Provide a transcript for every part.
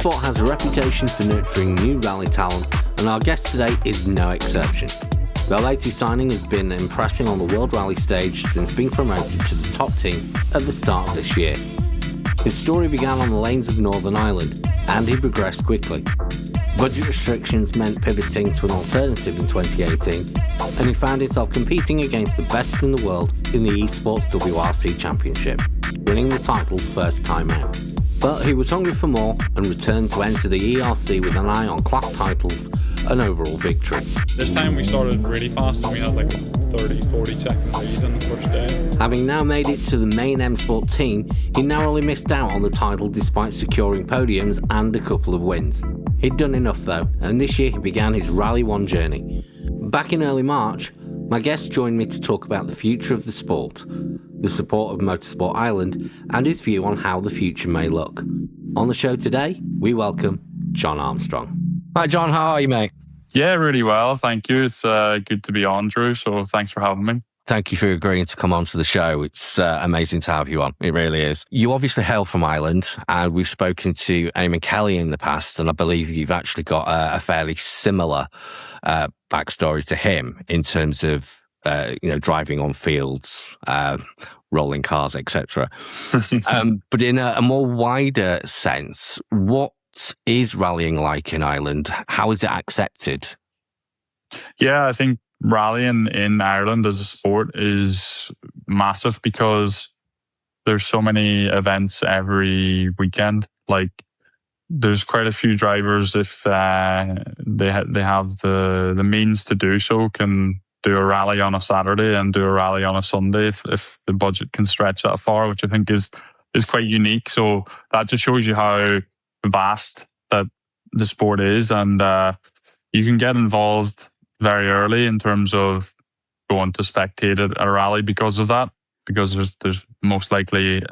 MSport has a reputation for nurturing new rally talent, and our guest today is no exception. Their latest signing has been impressing on the World Rally stage since being promoted to the top team at the start of this year. His story began on the lanes of Northern Ireland, and he progressed quickly. Budget restrictions meant pivoting to an alternative in 2018, and he found himself competing against the best in the world in the Esports WRC Championship, winning the title first time out. But he was hungry for more and returned to enter the ERC with an eye on class titles and overall victory. This time we started really fast and we had like 30-40 second lead on the first day. Having now made it to the main MSport team, he narrowly missed out on the title despite securing podiums and a couple of wins. He'd done enough though, and this year he began his Rally 1 journey. Back in early March, my guest joined me to talk about the future of the sport, the support of Motorsport Ireland, and his view on how the future may look. On the show today, we welcome Jon Armstrong. Hi John, how are you, mate? Yeah, really well, thank you. It's good to be on, Drew, so thanks for having me. Thank you for agreeing to come on to the show. It's amazing to have you on. It really is. You obviously hail from Ireland, and we've spoken to Eamon Kelly in the past, and I believe you've actually got a fairly similar backstory to him in terms of driving on fields, rolling cars, etc. But in a more wider sense, what is rallying like in Ireland? How is it accepted? Yeah, I think rallying in Ireland as a sport is massive because there's so many events every weekend. Like, there's quite a few drivers, if they have the means to do so, can do a rally on a Saturday and do a rally on a Sunday if the budget can stretch that far, which I think is quite unique. So that just shows you how vast that the sport is, and you can get involved very early in terms of going to spectate at a rally because of that, because there's most likely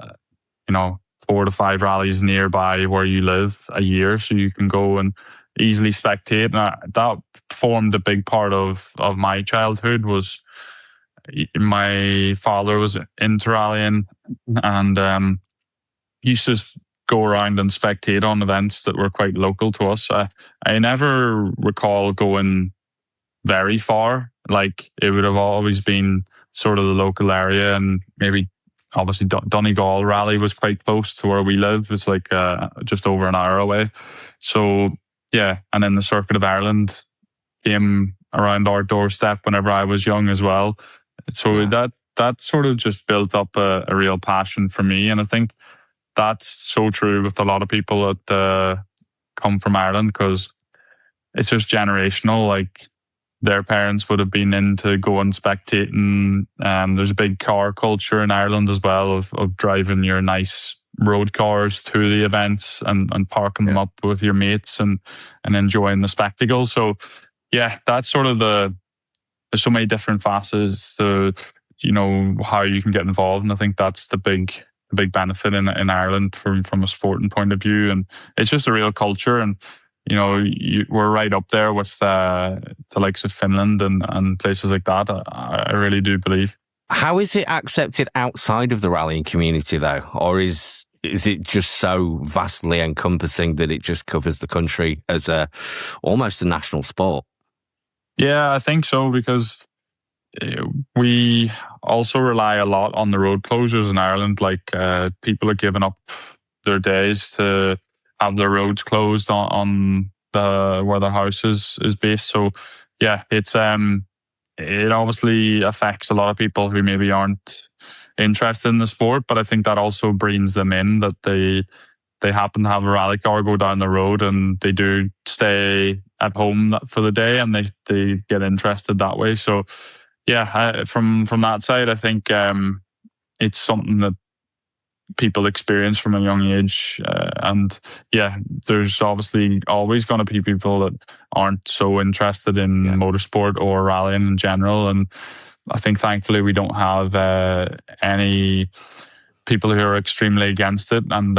4 to 5 rallies nearby where you live a year, so you can go and easily spectate. And that formed a big part of my childhood. Was my father was into rallying and used to go around and spectate on events that were quite local to us. I never recall going very far. Like, it would have always been sort of the local area, and maybe obviously Donegal rally was quite close to where we live. It's like just over an hour away. So yeah, and then the Circuit of Ireland came around our doorstep whenever I was young as well. So that sort of just built up a real passion for me, and I think that's so true with a lot of people that come from Ireland, because it's just generational. Like, their parents would have been into going spectating. There's a big car culture in Ireland as well of driving your nice road cars to the events and parking them up with your mates and enjoying the spectacle. So yeah, that's sort of there's so many different facets to how you can get involved, and I think that's the big benefit in Ireland from a sporting point of view. And it's just a real culture, and we're right up there with the likes of Finland and places like that. I really do believe. How is it accepted outside of the rallying community, though? Or is it just so vastly encompassing that it just covers the country as almost a national sport? Yeah, I think so, because we also rely a lot on the road closures in Ireland. Like, people are giving up their days to have their roads closed on where their house is based. So yeah, it obviously affects a lot of people who maybe aren't interested in the sport, but I think that also brings them in, that they happen to have a rally car go down the road and they do stay at home for the day, and they get interested that way. So yeah, from that side, I think it's something that people experience from a young age, and yeah, there's obviously always going to be people that aren't so interested in motorsport or rallying in general, and I think thankfully we don't have any people who are extremely against it, and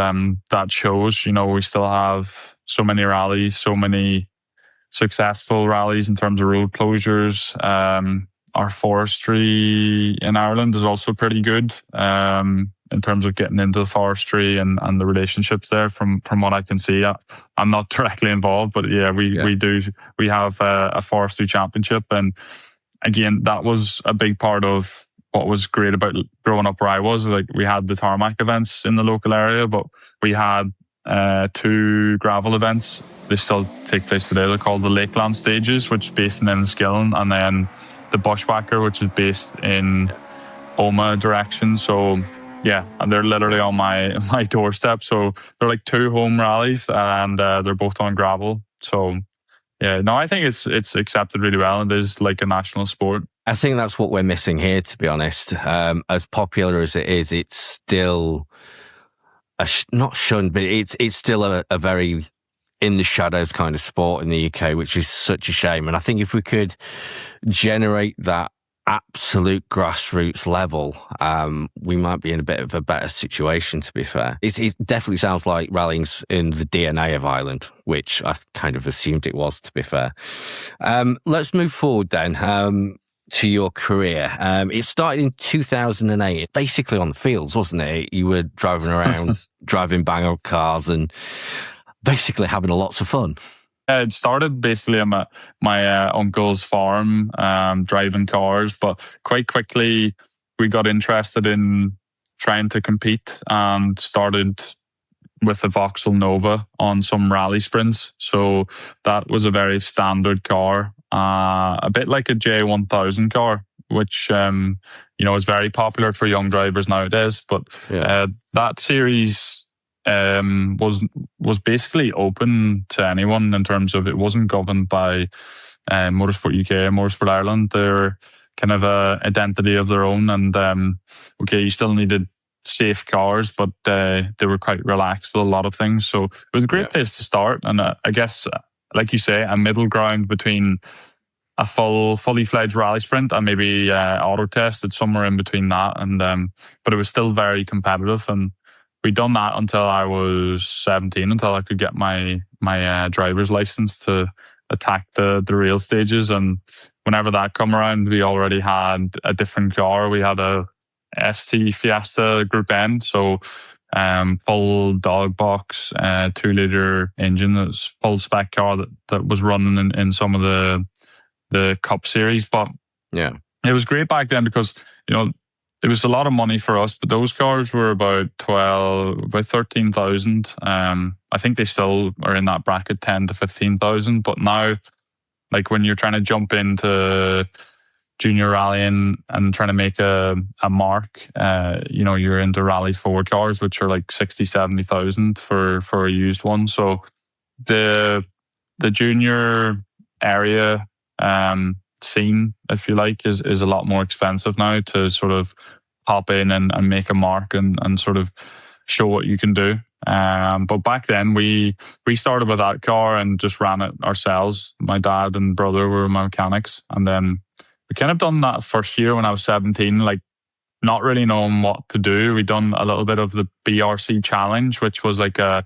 that shows. We still have so many rallies, so many successful rallies in terms of road closures. Our forestry in Ireland is also pretty good. in terms of getting into the forestry and the relationships there. From what I can see, I'm not directly involved, but yeah, we have a forestry championship, and again, that was a big part of what was great about growing up where I was. Like, we had the tarmac events in the local area, but we had 2 gravel events. They still take place today. They're called the Lakeland Stages, which is based in Enniskillen, and then the Bushwhacker, which is based in Oma direction. So yeah, and they're literally on my doorstep. So they're like 2 home rallies, and they're both on gravel. So yeah, no, I think it's accepted really well. It is like a national sport. I think that's what we're missing here, to be honest. As popular as it is, it's still not shunned, but it's still a very in the shadows kind of sport in the UK, which is such a shame. And I think if we could generate that absolute grassroots level, we might be in a bit of a better situation, to be fair. It definitely sounds like rallying's in the DNA of Ireland, which I kind of assumed it was, to be fair. Let's move forward then. To your career. It started in 2008, basically on the fields, wasn't it? You were driving around, driving bang-up cars and basically having lots of fun. It started basically on my uncle's farm, driving cars, but quite quickly we got interested in trying to compete and started with the Vauxhall Nova on some rally sprints. So that was a very standard car, a bit like a J1000 car, which is very popular for young drivers nowadays. But that series was basically open to anyone in terms of it wasn't governed by Motorsport UK or Motorsport Ireland. They're kind of a identity of their own, and you still needed safe cars, but they were quite relaxed with a lot of things. So it was a great place to start, and I guess, like you say, a middle ground between a fully fledged rally sprint and maybe auto tested, somewhere in between that. And but it was still very competitive, and we'd done that until I was 17, until I could get my driver's license to attack the real stages. And whenever that come around, we already had a different car. We had a ST Fiesta Group N, so full dog box, 2-liter engine. That's full spec car that was running in some of the Cup series. But yeah, it was great back then because it was a lot of money for us, but those cars were about 13,000. I think they still are in that bracket, 10 to 15,000. But now, like, when you're trying to jump into junior rallying and trying to make a mark, you're into Rally 4 cars, which are like 60, 70,000 for a used one. So the junior area scene, if you like, is a lot more expensive now to sort of hop in and make a mark and sort of show what you can do. But back then we started with that car and just ran it ourselves. My dad and brother were my mechanics, and then we kind of done that first year when I was 17, like not really knowing what to do. We done a little bit of the BRC Challenge, which was like a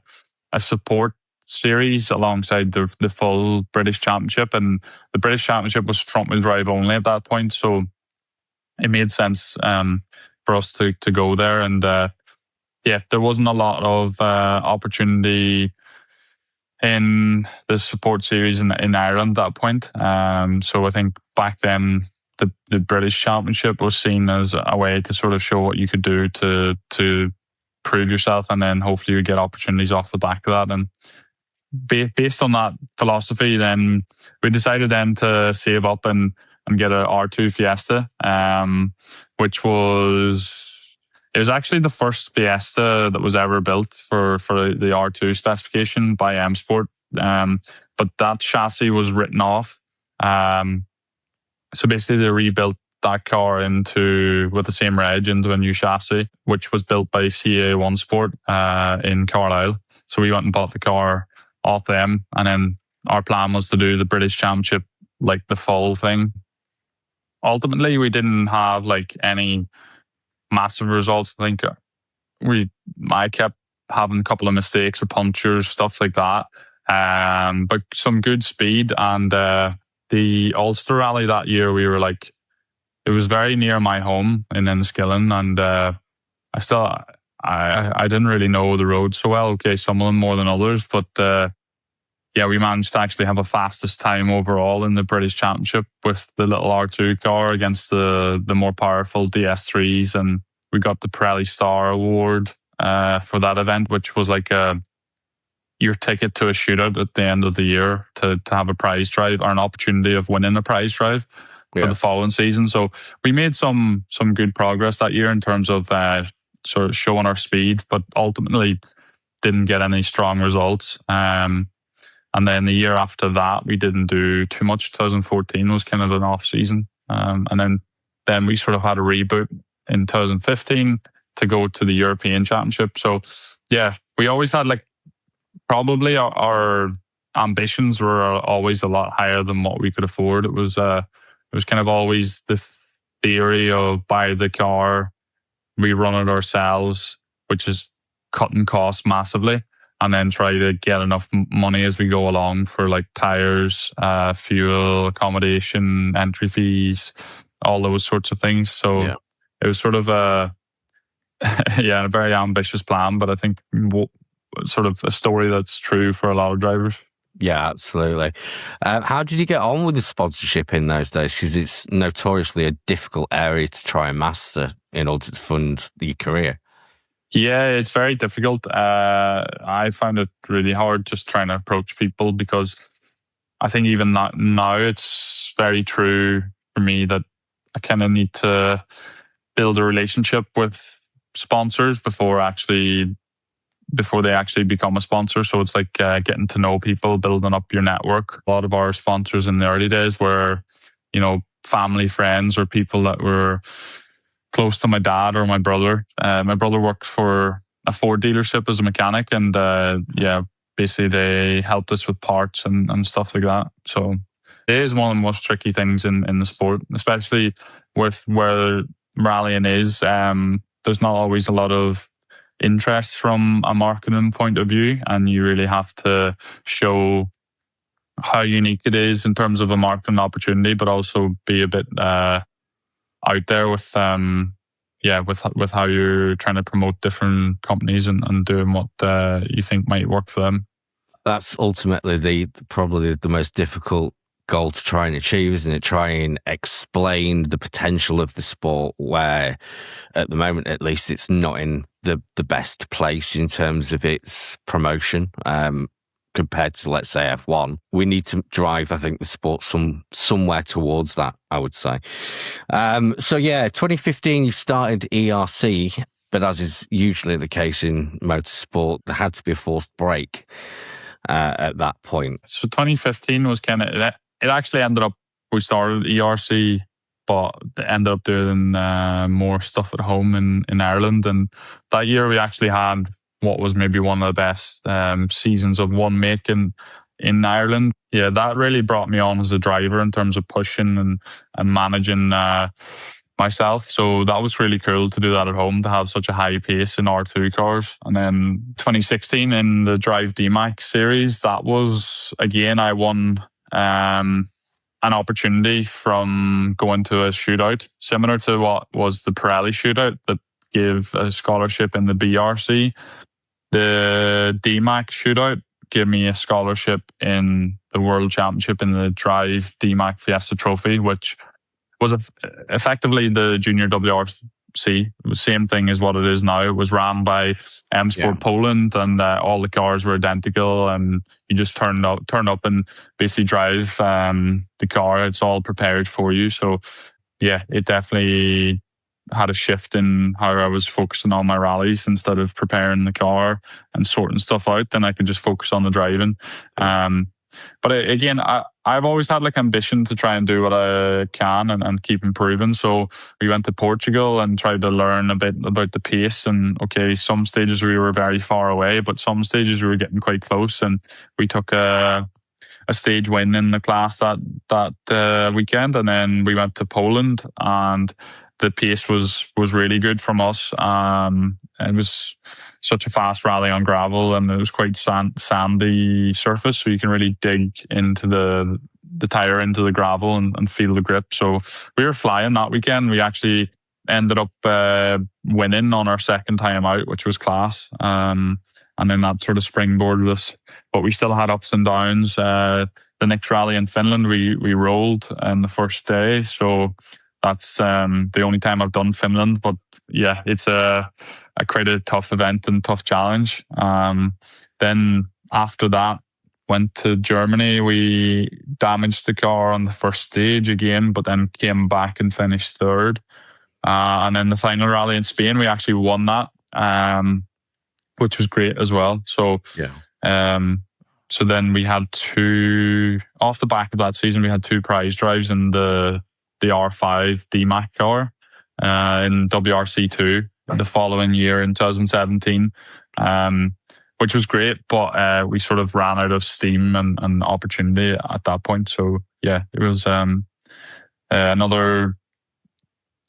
support series alongside the full British Championship, and the British Championship was front-wheel drive only at that point, so it made sense for us to go there. And there wasn't a lot of opportunity in the support series in Ireland at that point. So I think back then the British Championship was seen as a way to sort of show what you could do to prove yourself, and then hopefully you get opportunities off the back of that. And based on that philosophy, then we decided then to save up and get a R2 Fiesta, which was actually the first Fiesta that was ever built for the R2 specification by MSport. But that chassis was written off. So basically they rebuilt that car with the same reg into a new chassis, which was built by CA1 Sport in Carlisle. So we went and bought the car off them, and then our plan was to do the British Championship, like the full thing. Ultimately, we didn't have like any massive results. I think I kept having a couple of mistakes or punctures, stuff like that. But some good speed. And the Ulster Rally that year, we were like, it was very near my home in Enniskillen, and I didn't really know the road so well. Okay, some of them more than others, but yeah, we managed to actually have a fastest time overall in the British Championship with the little R2 car against the more powerful DS3s, and we got the Pirelli Star Award for that event, which was like your ticket to a shootout at the end of the year to have a prize drive or an opportunity of winning a prize drive for the following season. So we made some good progress that year in terms of sort of showing our speed, but ultimately didn't get any strong results. And then the year after that, we didn't do too much. 2014 was kind of an off season. And then we sort of had a reboot in 2015 to go to the European Championship. So yeah, we always had like, probably our ambitions were always a lot higher than what we could afford. It was kind of always the theory of buy the car, we run it ourselves, which is cutting costs massively, and then try to get enough money as we go along for like tires, fuel, accommodation, entry fees, all those sorts of things. So it was sort of a very ambitious plan, but I think sort of a story that's true for a lot of drivers. Yeah, absolutely. How did you get on with the sponsorship in those days? Because it's notoriously a difficult area to try and master in order to fund your career. Yeah, it's very difficult. I found it really hard just trying to approach people, because I think even now it's very true for me that I kind of need to build a relationship with sponsors before they actually become a sponsor. So it's like getting to know people, building up your network. A lot of our sponsors in the early days were, family, friends, or people that were close to my dad or my brother. My brother worked for a Ford dealership as a mechanic, and basically they helped us with parts and stuff like that. So it is one of the most tricky things in the sport, especially with where rallying is. There's not always a lot of interest from a marketing point of view, and you really have to show how unique it is in terms of a marketing opportunity, but also be a bit out there with with how you're trying to promote different companies and doing what you think might work for them. That's ultimately probably the most difficult goal to try and achieve, isn't it? Try and explain the potential of the sport, where at the moment at least it's not in the best place in terms of its promotion. Compared to, let's say, F1, we need to drive, I think, the sport somewhere towards that, I would say. 2015, you started ERC, but as is usually the case in motorsport, there had to be a forced break at that point. So 2015 was kind of, it actually ended up, we started ERC, but ended up doing more stuff at home in Ireland. And that year we actually had what was maybe one of the best seasons of one make in Ireland. Yeah, that really brought me on as a driver in terms of pushing and managing myself. So that was really cool to do that at home, to have such a high pace in R2 cars. And then 2016 in the Drive DMAX series, that was, again, I won an opportunity from going to a shootout, similar to what was the Pirelli shootout, that gave a scholarship in the BRC. The DMAX shootout gave me a scholarship in the World Championship in the Drive DMAX Fiesta Trophy, which was effectively the Junior WRC. The same thing as what it is now. It was ran by MSport Poland, and all the cars were identical, and you just turn up and basically drive the car. It's all prepared for you. So yeah, it definitely had a shift in how I was focusing on my rallies. Instead of preparing the car and sorting stuff out, then I could just focus on the driving. But again, I've always had like ambition to try and do what I can and keep improving. So we went to Portugal and tried to learn a bit about the pace. And okay, some stages we were very far away, but some stages we were getting quite close. And we took a stage win in the class that weekend. And then we went to Poland, and the pace was really good from us. It was such a fast rally on gravel, and it was quite sandy surface, so you can really dig into the tire into the gravel and feel the grip. So we were flying that weekend. We actually ended up winning on our second time out, which was class. And then that sort of springboarded us. But we still had ups and downs. The next rally in Finland, we rolled on the first day. So that's the only time I've done Finland. But yeah, it's a quite a tough event and tough challenge. Then after that, went to Germany. We damaged the car on the first stage again, but then came back and finished third. And then the final rally in Spain, we actually won that, which was great as well. So, so then we had off the back of that season, we had 2 prize drives in the R5 DMAC car in WRC2 the following year in 2017. Which was great, but we sort of ran out of steam and opportunity at that point. So yeah, it was another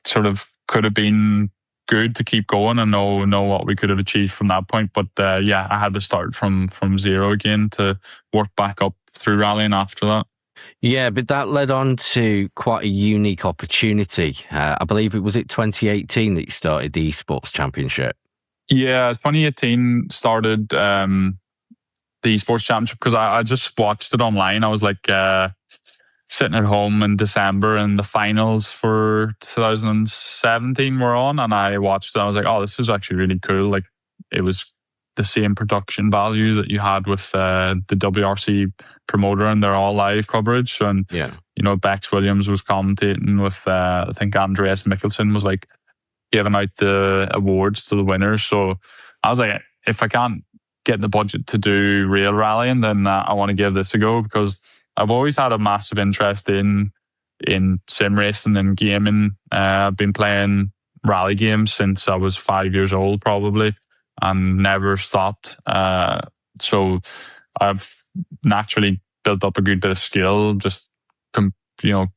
sort of could have been good to keep going and know what we could have achieved from that point. But yeah, I had to start from zero again to work back up through rallying after that. Yeah, but that led on to quite a unique opportunity. I believe it was 2018 that you started the Esports Championship. Yeah, 2018 started the Esports Championship because I just watched it online. I was like sitting at home in December and the finals for 2017 were on, and I watched it. I was like, oh, this is actually really cool. Like, it was the same production value that you had with the WRC promoter and their all live coverage. And, you know, Bex Williams was commentating with, I think Andreas Mikkelsen was like, giving out the awards to the winners. So I was like, if I can't get the budget to do real rallying, then I want to give this a go, because I've always had a massive interest in sim racing and gaming. I've been playing rally games since I was 5 years old, probably, and never stopped. So I've naturally built up a good bit of skill, just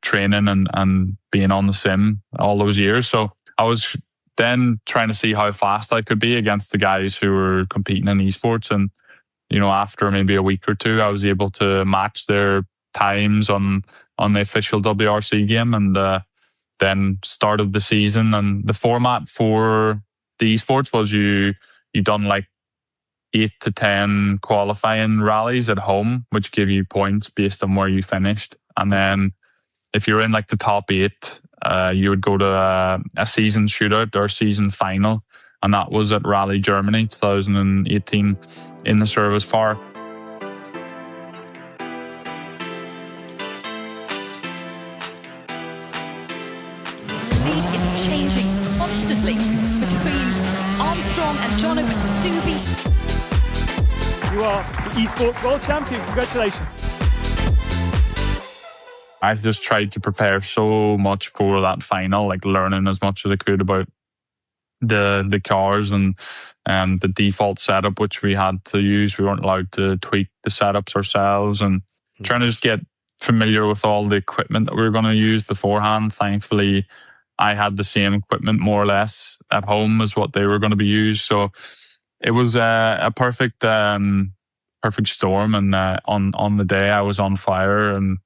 training and being on the sim all those years. So I was then trying to see how fast I could be against the guys who were competing in esports. And, you know, after maybe a week or two, I was able to match their times on the official WRC game, and then started the season. And the format for the esports was you done like 8 to 10 qualifying rallies at home, which give you points based on where you finished. And then if you're in like the top 8, you would go to a season shootout or season final. And that was at Rally Germany 2018 in the Service Park. Lead is changing constantly between Armstrong and Jon Armstrong. You are the Esports World Champion. Congratulations. I just tried to prepare so much for that final, like learning as much as I could about the cars and the default setup, which we had to use. We weren't allowed to tweak the setups ourselves, and trying to just get familiar with all the equipment that we were going to use beforehand. Thankfully, I had the same equipment more or less at home as what they were going to be used. So it was a perfect storm. And on the day I was on fire, and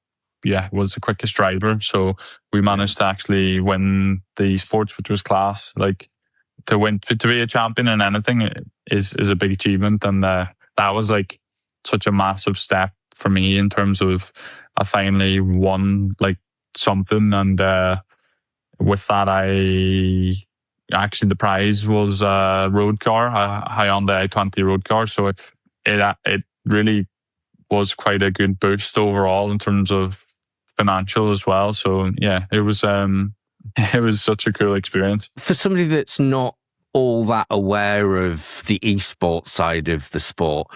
yeah, was the quickest driver. So we managed to actually win the esports, which was class. Like, to be a champion in anything is a big achievement. And that was like such a massive step for me in terms of I finally won like something. And with that, the prize was a road car, a Hyundai i20 road car. So it really was quite a good boost overall in terms of financial as well. So yeah, it was such a cool experience. For somebody that's not all that aware of the esports side of the sport,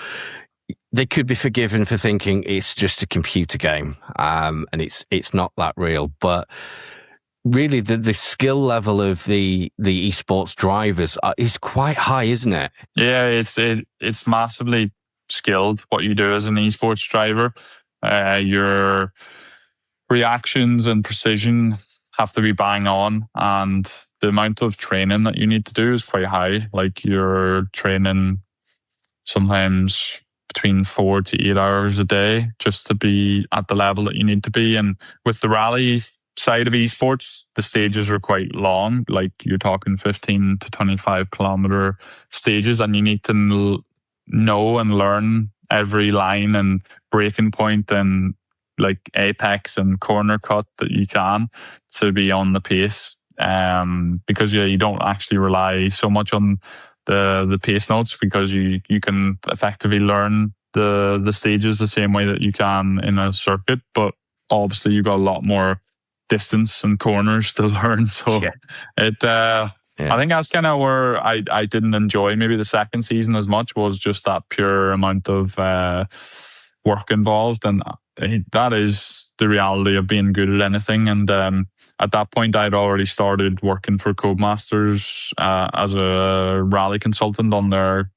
they could be forgiven for thinking it's just a computer game, and it's not that real. But really, the skill level of the esports drivers is quite high, isn't it? Yeah, it's massively skilled what you do as an esports driver. Your reactions and precision have to be bang on, and the amount of training that you need to do is quite high. Like, you're training sometimes between 4 to 8 hours a day just to be at the level that you need to be. And with the rallies, side of esports, the stages are quite long. Like you're talking 15 to 25 kilometer stages, and you need to know and learn every line and breaking point and like apex and corner cut that you can to be on the pace. Because you don't actually rely so much on the pace notes, because you can effectively learn the stages the same way that you can in a circuit, but obviously you've got a lot more distance and corners to learn. So I think that's kind of where I didn't enjoy maybe the second season as much, was just that pure amount of work involved. And that is the reality of being good at anything. And at that point, I'd already started working for Codemasters as a rally consultant on their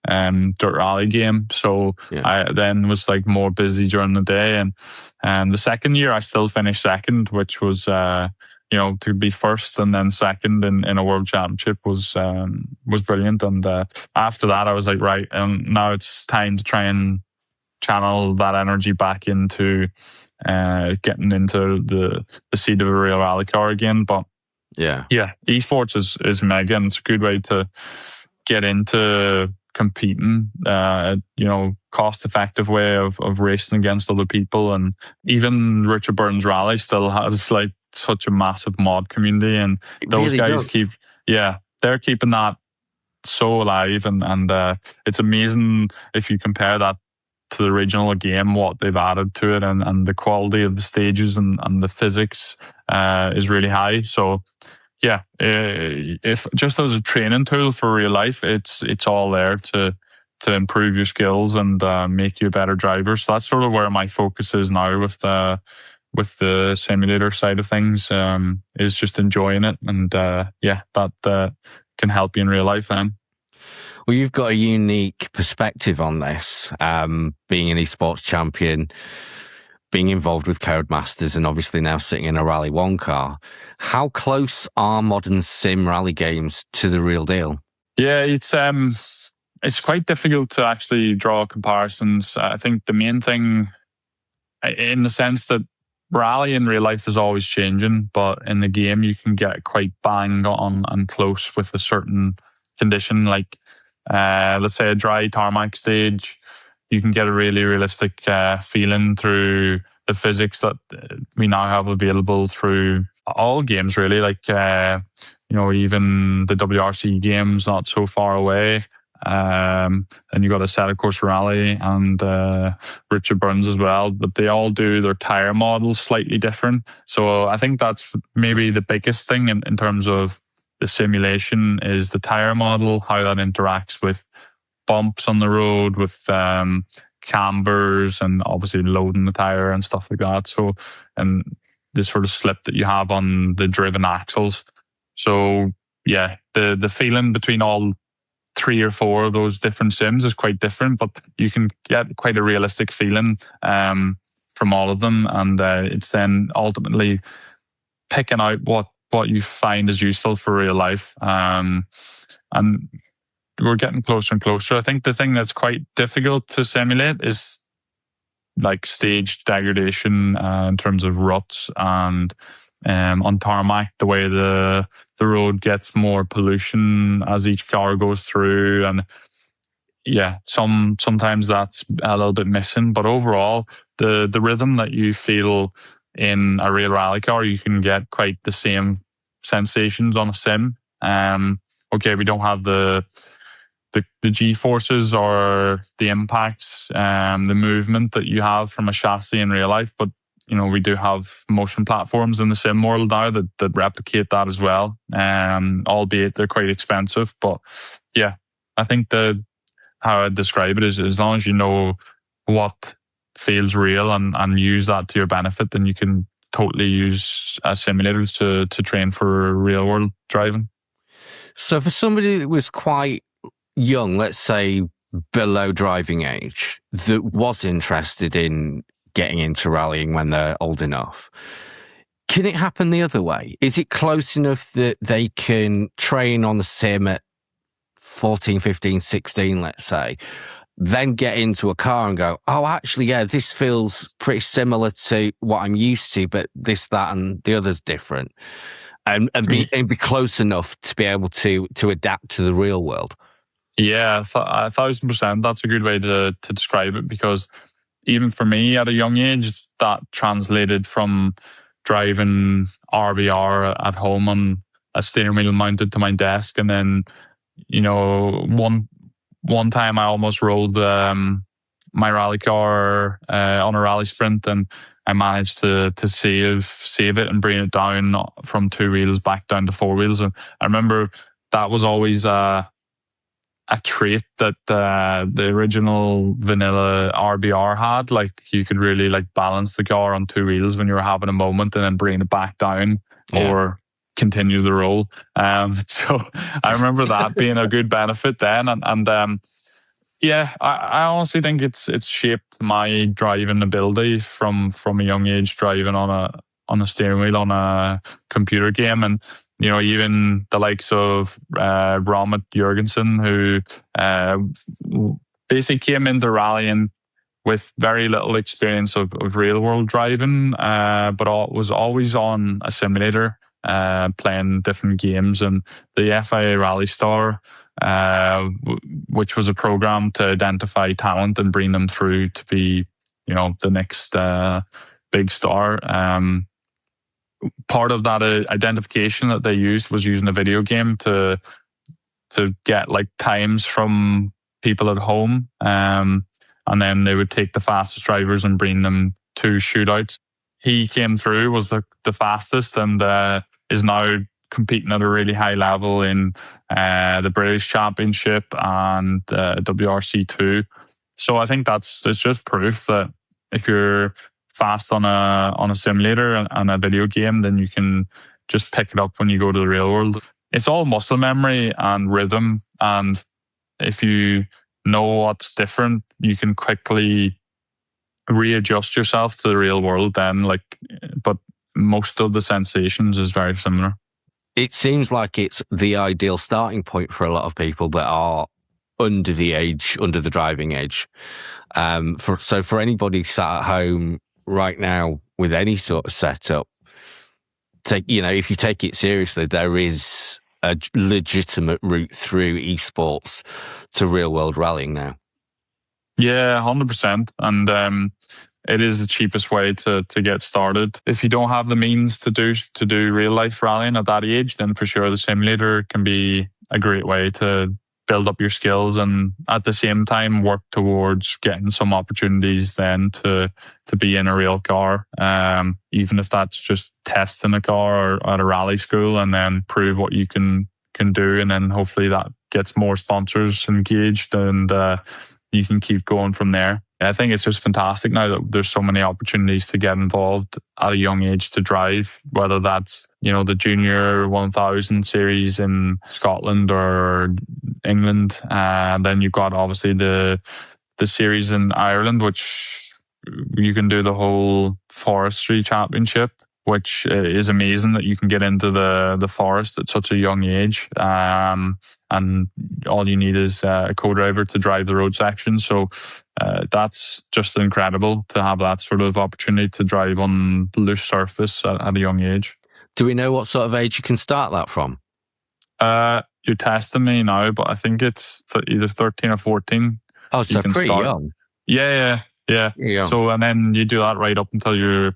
dirt rally game. So I then was like more busy during the day. And the second year, I still finished second, which was to be first and then second in a world championship was brilliant. And after that, I was like, right, now it's time to try and channel that energy back into getting into the seat of a real rally car again. But yeah, esports is mega, and it's a good way to get into competing, cost effective way of racing against other people. And even Richard Burton's Rally still has like such a massive mod community, and those guys they're keeping that so alive, and it's amazing if you compare that to the original game, what they've added to it, and the quality of the stages and the physics is really high. So if just as a training tool for real life, it's all there to improve your skills and make you a better driver. So that's sort of where my focus is now with the simulator side of things, is just enjoying it. And that can help you in real life then. Well, you've got a unique perspective on this, being an esports champion, being involved with Codemasters, and obviously now sitting in a Rally 1 car. How close are modern sim rally games to the real deal? Yeah, it's quite difficult to actually draw comparisons. I think the main thing, in the sense that rally in real life is always changing, but in the game you can get quite bang on and close with a certain condition. Like let's say a dry tarmac stage, you can get a really realistic feeling through the physics that we now have available through all games, really. Like even the WRC games not so far away. And you got a set of course rally and Richard Burns as well, but they all do their tire models slightly different. So I think that's maybe the biggest thing in terms of the simulation, is the tire model, how that interacts with bumps on the road, with cambers, and obviously loading the tire and stuff like that. So, and the sort of slip that you have on the driven axles. So yeah, the feeling between all 3 or 4 of those different sims is quite different, but you can get quite a realistic feeling from all of them. And it's then ultimately picking out what you find is useful for real life. And we're getting closer and closer. I think the thing that's quite difficult to simulate is like stage degradation in terms of ruts, and on tarmac, the way the road gets more pollution as each car goes through. And sometimes that's a little bit missing, but overall the rhythm that you feel in a real rally car, you can get quite the same sensations on a sim. We don't have the G-forces or the impacts, the movement that you have from a chassis in real life, but we do have motion platforms in the sim world now that replicate that as well, albeit they're quite expensive. But yeah, I think how I'd describe it is, as long as you know what feels real and use that to your benefit, then you can totally use simulators to train for real world driving. So for somebody that was quite young, let's say below driving age, that was interested in getting into rallying when they're old enough, can it happen the other way? Is it close enough that they can train on the sim at 14, 15, 16, let's say, then get into a car and go, oh, actually, yeah, this feels pretty similar to what I'm used to, but this, that, and the other's different. And be close enough to be able to adapt to the real world. Yeah, 1,000%. That's a good way to describe it, because even for me at a young age, that translated from driving RBR at home on a steering wheel mounted to my desk. And then, one time I almost rolled my rally car on a rally sprint, and I managed to save it and bring it down from 2 wheels back down to 4 wheels. And I remember that was always a trait that the original vanilla RBR had. Like, you could really balance the car on 2 wheels when you were having a moment, and then bring it back down or continue the roll. So I remember that being a good benefit then. And yeah, I honestly think it's shaped my driving ability from a young age, driving on a steering wheel on a computer game. And even the likes of Romet Jurgensen, who basically came into rallying with very little experience of real world driving, but was always on a simulator, playing different games. And the FIA Rally Star, which was a program to identify talent and bring them through to be, the next big star. Part of that identification that they used was using a video game to get times from people at home, and then they would take the fastest drivers and bring them to shootouts. He came through, was the fastest, and is now competing at a really high level in the British Championship and WRC2. So I think it's just proof that if you're fast on a simulator and a video game, then you can just pick it up when you go to the real world. It's all muscle memory and rhythm, and if you know what's different, you can quickly readjust yourself to the real world then. But most of the sensations is very similar. It seems like it's the ideal starting point for a lot of people that are under the driving age. For anybody sat at home right now with any sort of setup, if you take it seriously, there is a legitimate route through esports to real world rallying now. Yeah, 100%. And it is the cheapest way to get started. If you don't have the means to do real life rallying at that age, then for sure the simulator can be a great way to build up your skills, and at the same time work towards getting some opportunities then to be in a real car, even if that's just testing a car or at a rally school, and then prove what you can do, and then hopefully that gets more sponsors engaged, and you can keep going from there. I think it's just fantastic now that there's so many opportunities to get involved at a young age to drive, whether that's, the Junior 1000 series in Scotland or England. Then you've got obviously the series in Ireland, which you can do the whole forestry championship, which is amazing that you can get into the forest at such a young age. And all you need is a co-driver to drive the road section. So that's just incredible to have that sort of opportunity to drive on loose surface at a young age. Do we know what sort of age you can start that from? You're testing me now, but I think it's either 13 or 14. Oh, so pretty young. Yeah. Young. So, and then you do that right up until you're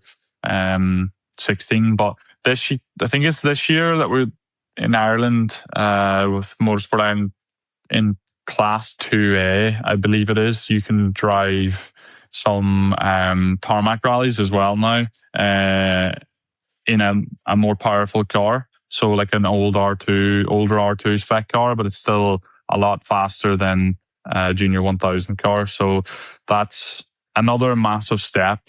16. But I think it's this year that we're in Ireland with Motorsport Ireland in Class 2A, I believe it is. You can drive some tarmac rallies as well now in a more powerful car. So like an older R2 spec car, but it's still a lot faster than a Junior 1000 car. So that's another massive step,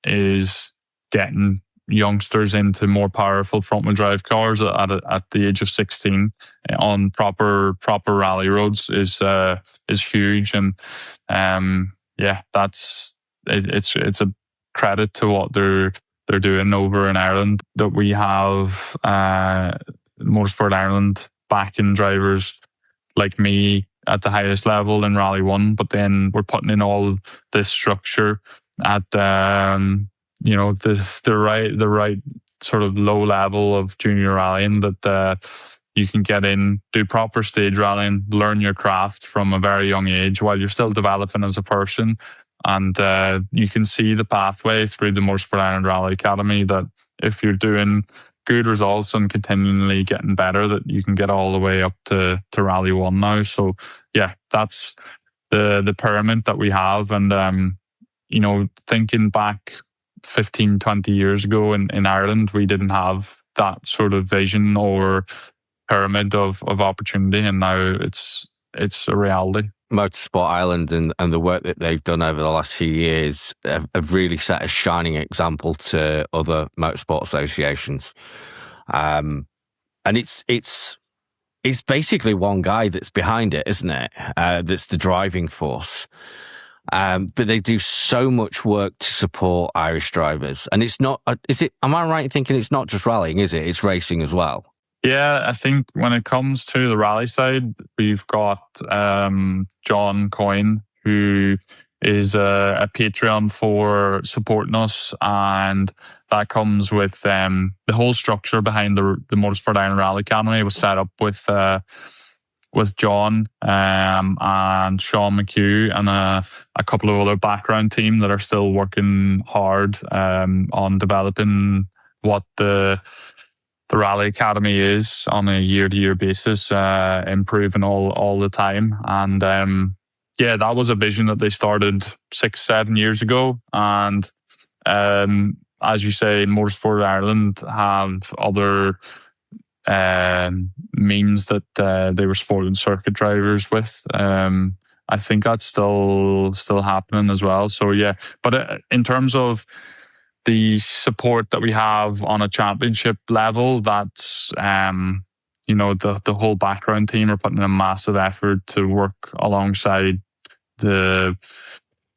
is getting youngsters into more powerful front-wheel drive cars at the age of 16 on proper rally roads is huge. And it's a credit to what they're doing over in Ireland, that we have Motorsport Ireland backing drivers like me at the highest level in Rally 1, but then we're putting in all this structure at the right sort of low level of junior rallying that you can get in, do proper stage rallying, learn your craft from a very young age while you're still developing as a person. And you can see the pathway through the Motorsport Ireland Rally Academy that if you're doing good results and continually getting better, that you can get all the way up to Rally 1 now. So yeah, that's the pyramid that we have. And thinking back 15, 20 years ago in Ireland, we didn't have that sort of vision or pyramid of opportunity, and now it's a reality. Motorsport Ireland and the work that they've done over the last few years have really set a shining example to other motorsport associations. And it's basically one guy that's behind it, isn't it? That's the driving force. But they do so much work to support Irish drivers. And it's not, am I right in thinking it's not just rallying, is it? It's racing as well. Yeah, I think when it comes to the rally side, we've got John Coyne, who is a Patreon for supporting us, and that comes with the whole structure behind the Motorsport Ireland Rally Academy was set up with John and Sean McHugh and a couple of other background team that are still working hard on developing what the Rally Academy is on a year-to-year basis, improving all the time. And that was a vision that they started 6-7 years ago. And as you say, Motorsport Ireland have other means that they were supporting circuit drivers with. I think that's still happening as well. So yeah, but in terms of the support that we have on a championship level, that's the whole background team are putting in a massive effort to work alongside the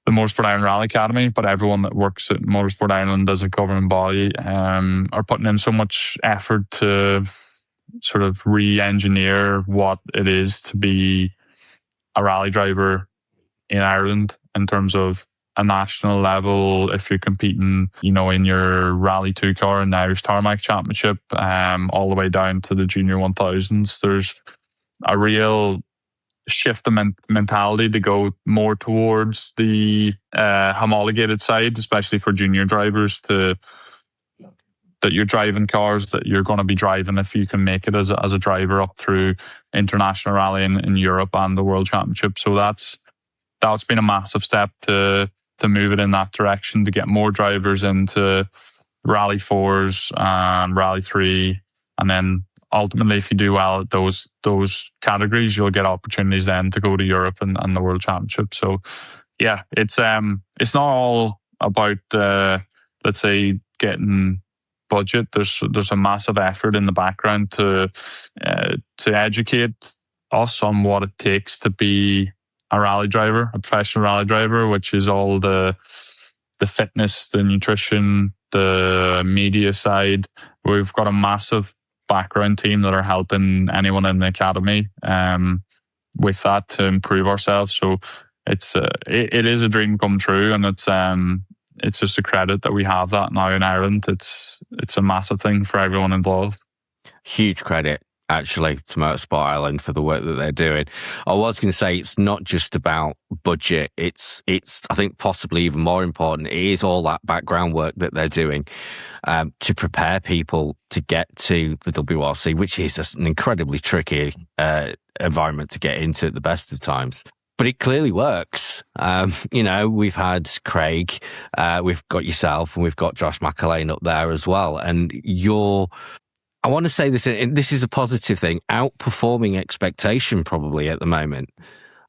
Motorsport Ireland Rally Academy, but everyone that works at Motorsport Ireland as a governing body are putting in so much effort to sort of re-engineer what it is to be a rally driver in Ireland in terms of a national level. If you're competing, in your Rally 2 car in the Irish Tarmac Championship, all the way down to the Junior 1000s, there's a real shift in mentality to go more towards the homologated side, especially for junior drivers, that you're driving cars that you're going to be driving if you can make it as a driver up through international rally in Europe and the World Championship. So that's been a massive step to move it in that direction, to get more drivers into Rally 4s and Rally 3. And then ultimately, if you do well at those categories, you'll get opportunities then to go to Europe and the World Championship. So yeah, it's not all about, let's say, getting budget. There's a massive effort in the background to educate us on what it takes to be a rally driver, a professional rally driver, which is all the fitness, the nutrition, the media side. We've got a massive background team that are helping anyone in the academy with that to improve ourselves. So it is a dream come true, and it's just a credit that we have that now in Ireland. It's a massive thing for everyone involved. Huge credit, actually, to Motorsport Ireland for the work that they're doing. I was going to say it's not just about budget. It's I think possibly even more important. It is all that background work that they're doing to prepare people to get to the WRC, which is an incredibly tricky environment to get into at the best of times. But it clearly works. We've had Craig, we've got yourself, and we've got Josh McAlane up there as well. And I want to say this is a positive thing, outperforming expectation probably at the moment.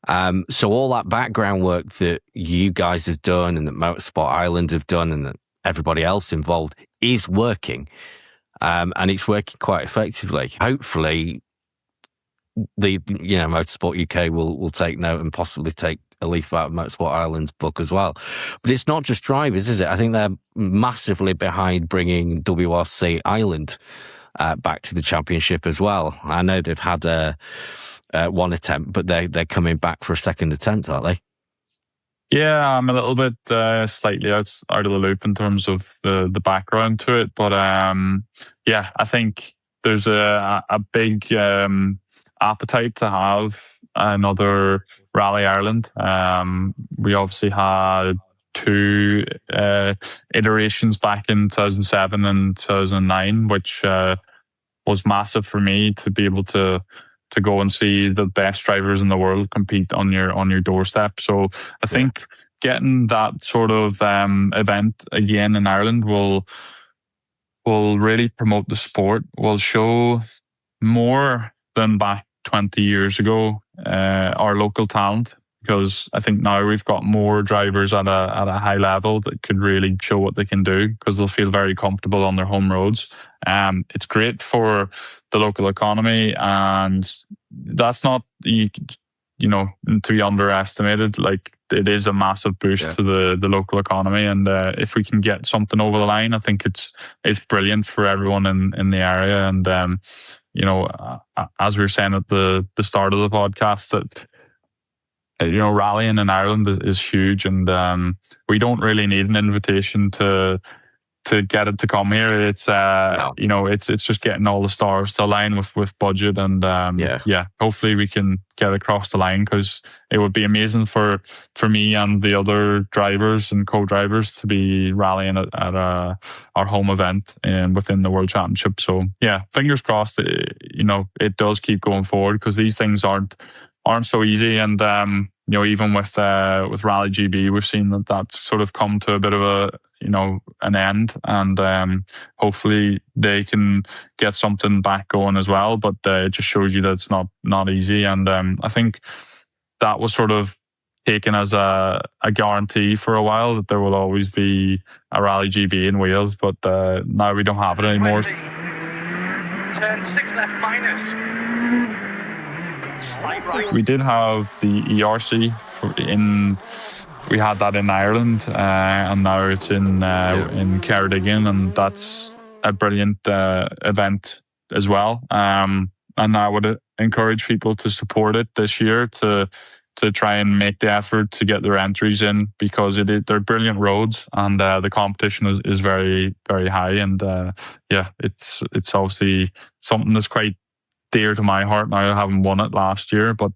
So all that background work that you guys have done and that Motorsport Ireland have done and that everybody else involved is working. And it's working quite effectively. Hopefully, Motorsport UK will take note and possibly take a leaf out of Motorsport Ireland's book as well. But it's not just drivers, is it? I think they're massively behind bringing WRC Ireland back to the championship as well. I know they've had one attempt, but they're coming back for a second attempt, aren't they? Yeah, I'm a little bit slightly out of the loop in terms of the background to it, but yeah, I think there's a big appetite to have another Rally Ireland. We obviously had two iterations back in 2007 and 2009, which was massive for me to be able to go and see the best drivers in the world compete on your doorstep. So I think getting that sort of event again in Ireland will really promote the sport, will show more than back 20 years ago our local talent, because I think now we've got more drivers at a high level that could really show what they can do, because they'll feel very comfortable on their home roads. It's great for the local economy, and that's not you know to be underestimated. Like, it is a massive boost to the local economy, and if we can get something over the line, I think it's brilliant for everyone in the area. And you know, as we were saying at the start of the podcast, that rallying in Ireland is huge, and we don't really need an invitation to get it to come here. It's it's just getting all the stars to align with budget, and hopefully we can get across the line, because it would be amazing for me and the other drivers and co-drivers to be rallying at our home event and within the World Championship. So yeah, fingers crossed. It does keep going forward, because these things aren't so easy, and even with Rally GB, we've seen that that's sort of come to a bit of an end, and hopefully they can get something back going as well. But it just shows you that it's not easy, and I think that was sort of taken as a guarantee for a while, that there will always be a Rally GB in Wales, but now we don't have it anymore. 20. Turn 6 left minus. We did have the ERC we had that in Ireland, and now it's in Cardigan, and that's a brilliant event as well. And I would encourage people to support it this year, to try and make the effort to get their entries in, because they're brilliant roads, and the competition is very, very high. And it's obviously something that's quite dear to my heart now, having won it last year, but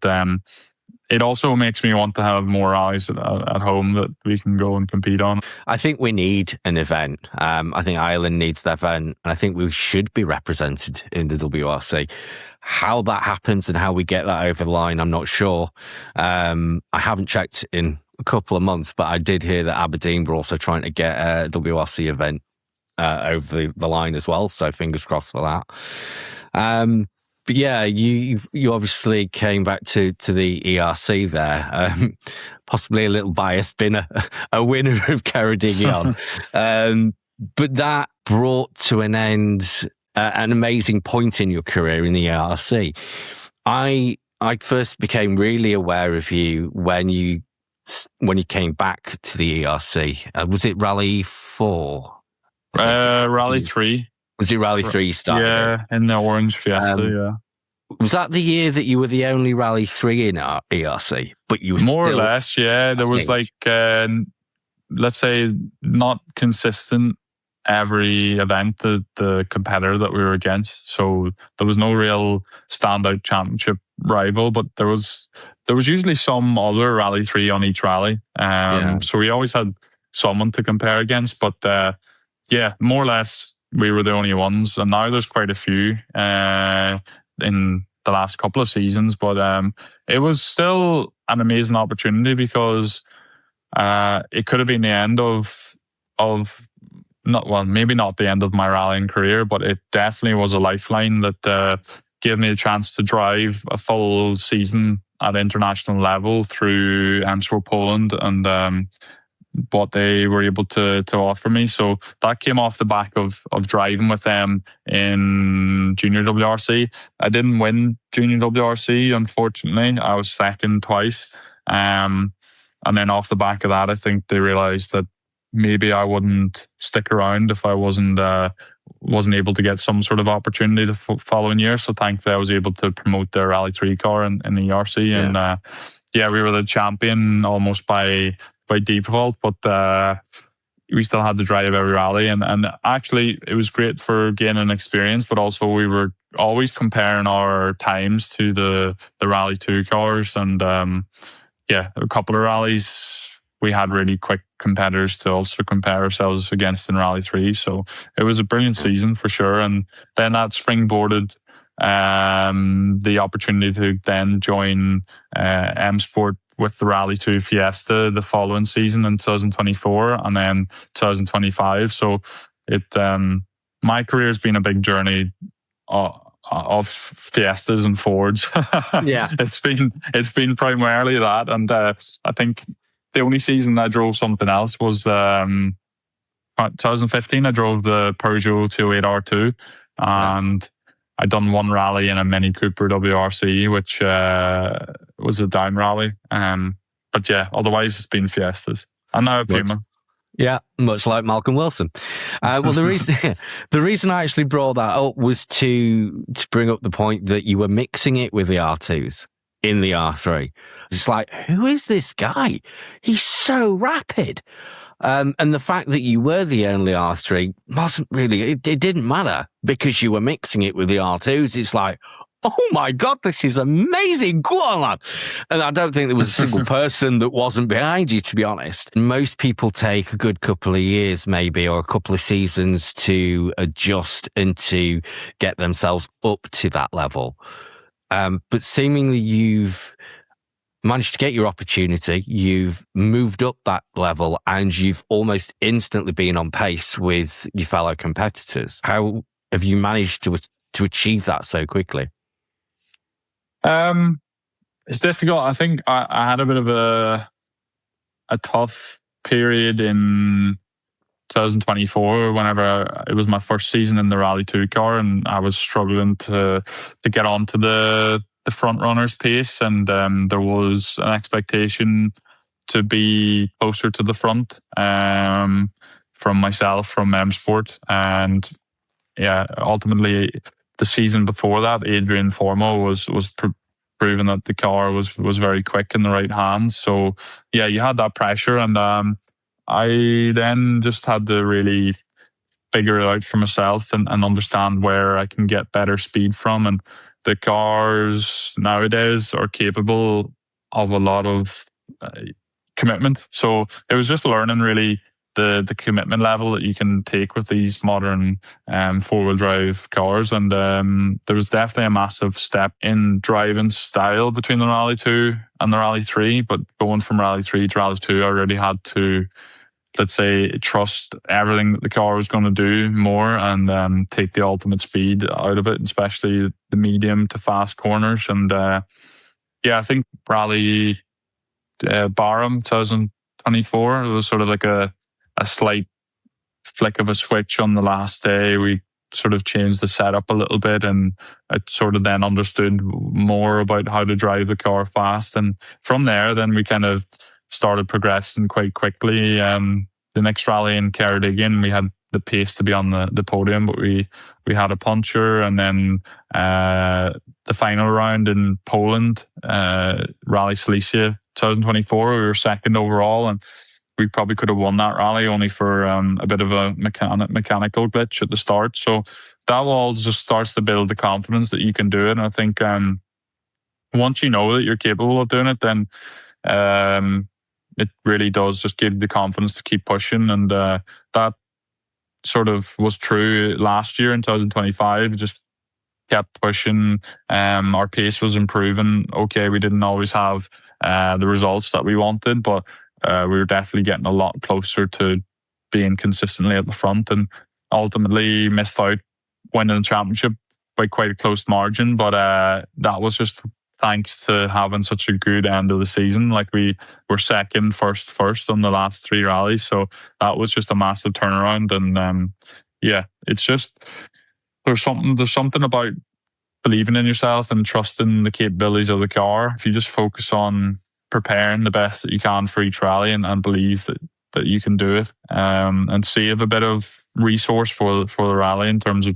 it also makes me want to have more rallies at home that we can go and compete on. I think we need an event. I think Ireland needs that event, and I think we should be represented in the WRC. How that happens and how we get that over the line, I'm not sure. I haven't checked in a couple of months, but I did hear that Aberdeen were also trying to get a WRC event over the line as well, so fingers crossed for that. But yeah, you obviously came back to the ERC there, possibly a little biased, being a winner of Ceredigion. But that brought to an end an amazing point in your career in the ERC. I first became really aware of you when you came back to the ERC. Was it Rally 4? Rally 3. Was it Rally 3 you started? Yeah, in the Orange Fiesta, yeah. Was that the year that you were the only Rally 3 in our ERC? But you were more or less, yeah. There was let's say, not consistent every event, the competitor that we were against. So there was no real standout championship rival, but there was usually some other Rally 3 on each rally. So we always had someone to compare against, but more or less we were the only ones, and now there's quite a few in the last couple of seasons. But it was still an amazing opportunity, because it could have been the end of maybe not the end of my rallying career, but it definitely was a lifeline that gave me a chance to drive a full season at international level through MSport Poland, and what they were able to offer me. So that came off the back of driving with them in Junior WRC. I didn't win Junior WRC, unfortunately. I was second twice. And then off the back of that, I think they realised that maybe I wouldn't stick around if I wasn't able to get some sort of opportunity the following year. So thankfully I was able to promote the Rally 3 car in the ERC. And we were the champion almost by default, but we still had to drive every rally. And actually it was great for gaining experience, but also we were always comparing our times to the Rally 2 cars. And a couple of rallies we had really quick competitors to also compare ourselves against in Rally 3. So it was a brilliant season for sure. And then that springboarded the opportunity to then join MSport with the Rally 2 Fiesta the following season in 2024 and then 2025. So my career has been a big journey of Fiestas and Fords. It's been primarily that. And I think the only season I drove something else was 2015. I drove the Peugeot 208 R2 and I'd done one rally in a Mini Cooper WRC, which was a down rally. But otherwise it's been Fiestas. And now a Puma. Yeah, much like Malcolm Wilson. Well, the reason I actually brought that up was to bring up the point that you were mixing it with the R2s in the R3. It's like, who is this guy? He's so rapid. And the fact that you were the only R3 wasn't really, it didn't matter because you were mixing it with the R2s. It's like, oh my God, this is amazing. Go on, lad. And I don't think there was a single person that wasn't behind you, to be honest. Most people take a good couple of years, maybe, or a couple of seasons to adjust and to get themselves up to that level. But seemingly you've managed to get your opportunity, you've moved up that level, and you've almost instantly been on pace with your fellow competitors. How have you managed to achieve that so quickly? It's difficult. I think I had a bit of a tough period in 2024 whenever it was my first season in the Rally 2 car, and I was struggling to get onto the front runner's pace, and there was an expectation to be closer to the front from myself, from MSport. And ultimately the season before that, Adrian Formo was proving that the car was very quick in the right hands. So you had that pressure, and I then just had to really figure it out for myself and understand where I can get better speed from. And the cars nowadays are capable of a lot of commitment. So it was just learning really the commitment level that you can take with these modern four-wheel drive cars. And there was definitely a massive step in driving style between the Rally 2 and the Rally 3. But going from Rally 3 to Rally 2, I really had to, let's say, trust everything that the car was going to do more and take the ultimate speed out of it, especially the medium to fast corners. And I think Rally Barham 2024, it was sort of like a slight flick of a switch on the last day. We sort of changed the setup a little bit, and I sort of then understood more about how to drive the car fast. And from there, then we kind of started progressing quite quickly. The next rally in Ceredigion, we had the pace to be on the podium, but we had a puncture. And then the final round in Poland, Rally Silesia 2024, we were second overall, and we probably could have won that rally only for a bit of a mechanical glitch at the start. So that all just starts to build the confidence that you can do it. And I think once you know that you're capable of doing it, then it really does just give you the confidence to keep pushing. And that sort of was true last year in 2025. Just kept pushing. Our pace was improving. Okay, we didn't always have the results that we wanted, but we were definitely getting a lot closer to being consistently at the front, and ultimately missed out winning the championship by quite a close margin. But that was just thanks to having such a good end of the season. Like, we were second, first on the last three rallies. So that was just a massive turnaround. And it's just, there's something about believing in yourself and trusting the capabilities of the car. If you just focus on preparing the best that you can for each rally and believe that you can do it, and save a bit of resource for the rally in terms of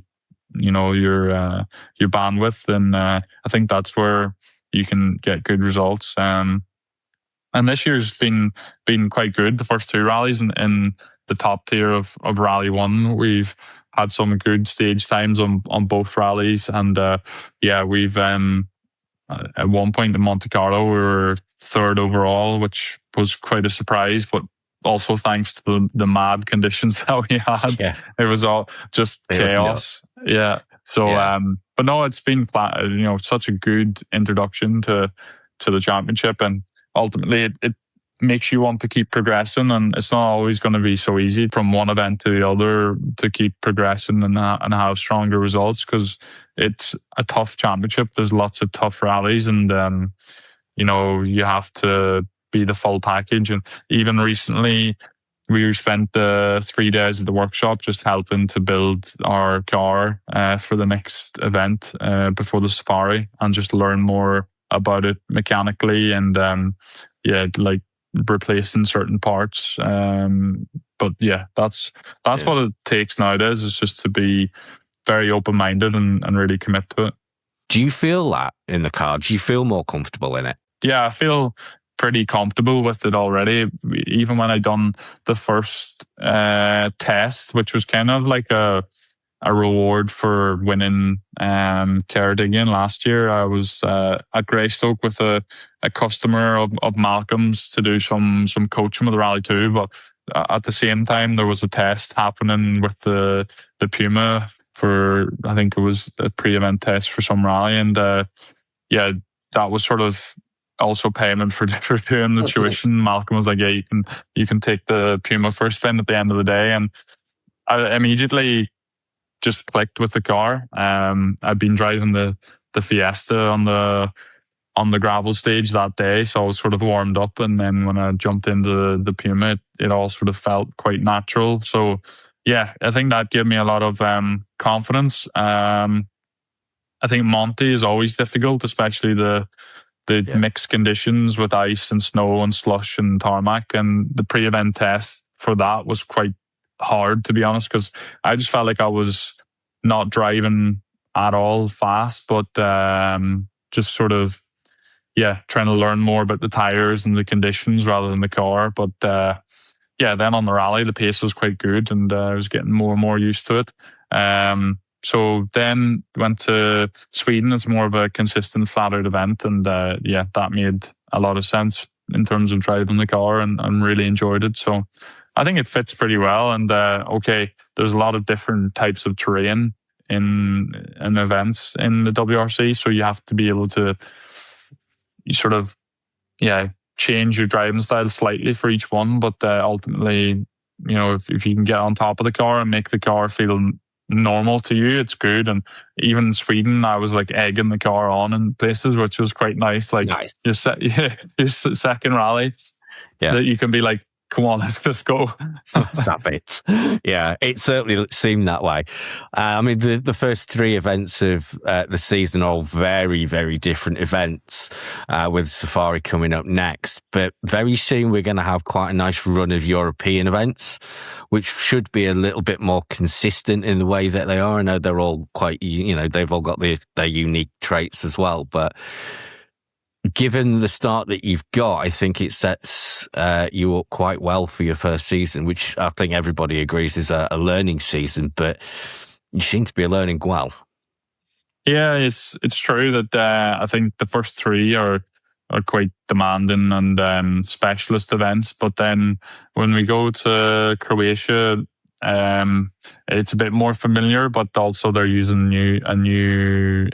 your bandwidth. And I think that's where you can get good results. And this year's been quite good. The first two rallies in the top tier of Rally 1, we've had some good stage times on both rallies. And we've at one point in Monte Carlo, we were third overall, which was quite a surprise, but also thanks to the mad conditions that we had. Yeah. It was all just chaos. Yeah. So, but no, it's been such a good introduction to the championship, and ultimately it makes you want to keep progressing, and it's not always going to be so easy from one event to the other to keep progressing and have stronger results, because it's a tough championship. There's lots of tough rallies, and you have to be the full package. And even recently we spent the 3 days at the workshop just helping to build our car for the next event before the safari, and just learn more about it mechanically, and like replacing certain parts. But yeah, that's what it takes nowadays, is just to be very open-minded and really commit to it. Do you feel that in the car? Do you feel more comfortable in it? Yeah, I feel pretty comfortable with it already. Even when I done the first test, which was kind of like a reward for winning Ceredigion last year, I was at Greystoke with a customer of Malcolm's to do some coaching with the Rally 2. But at the same time, there was a test happening with the Puma for, I think it was a pre-event test for some rally. And that was sort of also payment for doing the tuition. Malcolm was like, yeah, you can take the Puma for a spin at the end of the day. And I immediately just clicked with the car. I'd been driving the Fiesta on the gravel stage that day, so I was sort of warmed up. And then when I jumped into the Puma, it all sort of felt quite natural. So yeah, I think that gave me a lot of confidence. I think Monte is always difficult, especially the mixed conditions with ice and snow and slush and tarmac. And the pre-event test for that was quite hard, to be honest, because I just felt like I was not driving at all fast, but just sort of trying to learn more about the tires and the conditions rather than the car. But then on the rally, the pace was quite good, and I was getting more and more used to it. So then went to Sweden. It's more of a consistent, flat-out event, and that made a lot of sense in terms of driving the car, and really enjoyed it. So I think it fits pretty well. And there's a lot of different types of terrain in events in the WRC, so you have to be able to sort of change your driving style slightly for each one. But ultimately, if you can get on top of the car and make the car feel normal to you, it's good. And even in Sweden, I was like egging the car on in places, which was quite nice. Like nice. Your second rally, that you can be like, come on, let's go. Stop it. Yeah, it certainly seemed that way. I mean, the first three events of the season are all very, very different events, with Safari coming up next. But very soon we're going to have quite a nice run of European events, which should be a little bit more consistent in the way that they are. I know they're all quite, they've all got their unique traits as well. But given the start that you've got, I think it sets you up quite well for your first season, which I think everybody agrees is a learning season, but you seem to be learning well. Yeah, it's true that I think the first three are quite demanding and specialist events, but then when we go to Croatia, it's a bit more familiar, but also they're using a new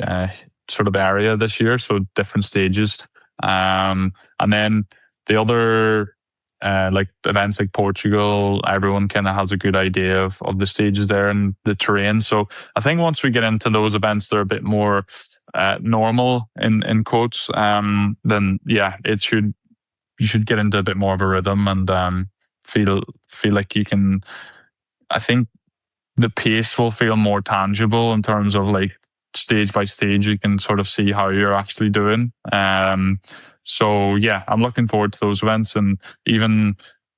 sort of area this year, so different stages. And then the other like events like Portugal, everyone kind of has a good idea of the stages there and the terrain. So I think once we get into those events, they're a bit more normal in quotes. Then you should get into a bit more of a rhythm and feel like you can. I think the pace will feel more tangible in terms of like stage by stage. You can sort of see how you're actually doing. So I'm looking forward to those events, and even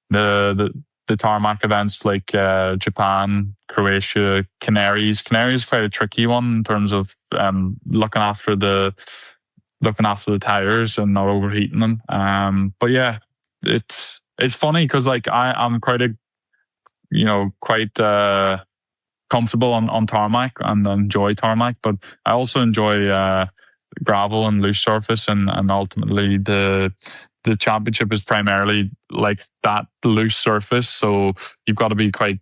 the the tarmac events like Japan, Croatia, Canaries. Canaries is quite a tricky one in terms of looking after the tires and not overheating them. But yeah, it's funny because like I'm quite comfortable on tarmac and enjoy tarmac, but I also enjoy gravel and loose surface, and ultimately the championship is primarily like that loose surface, so you've got to be quite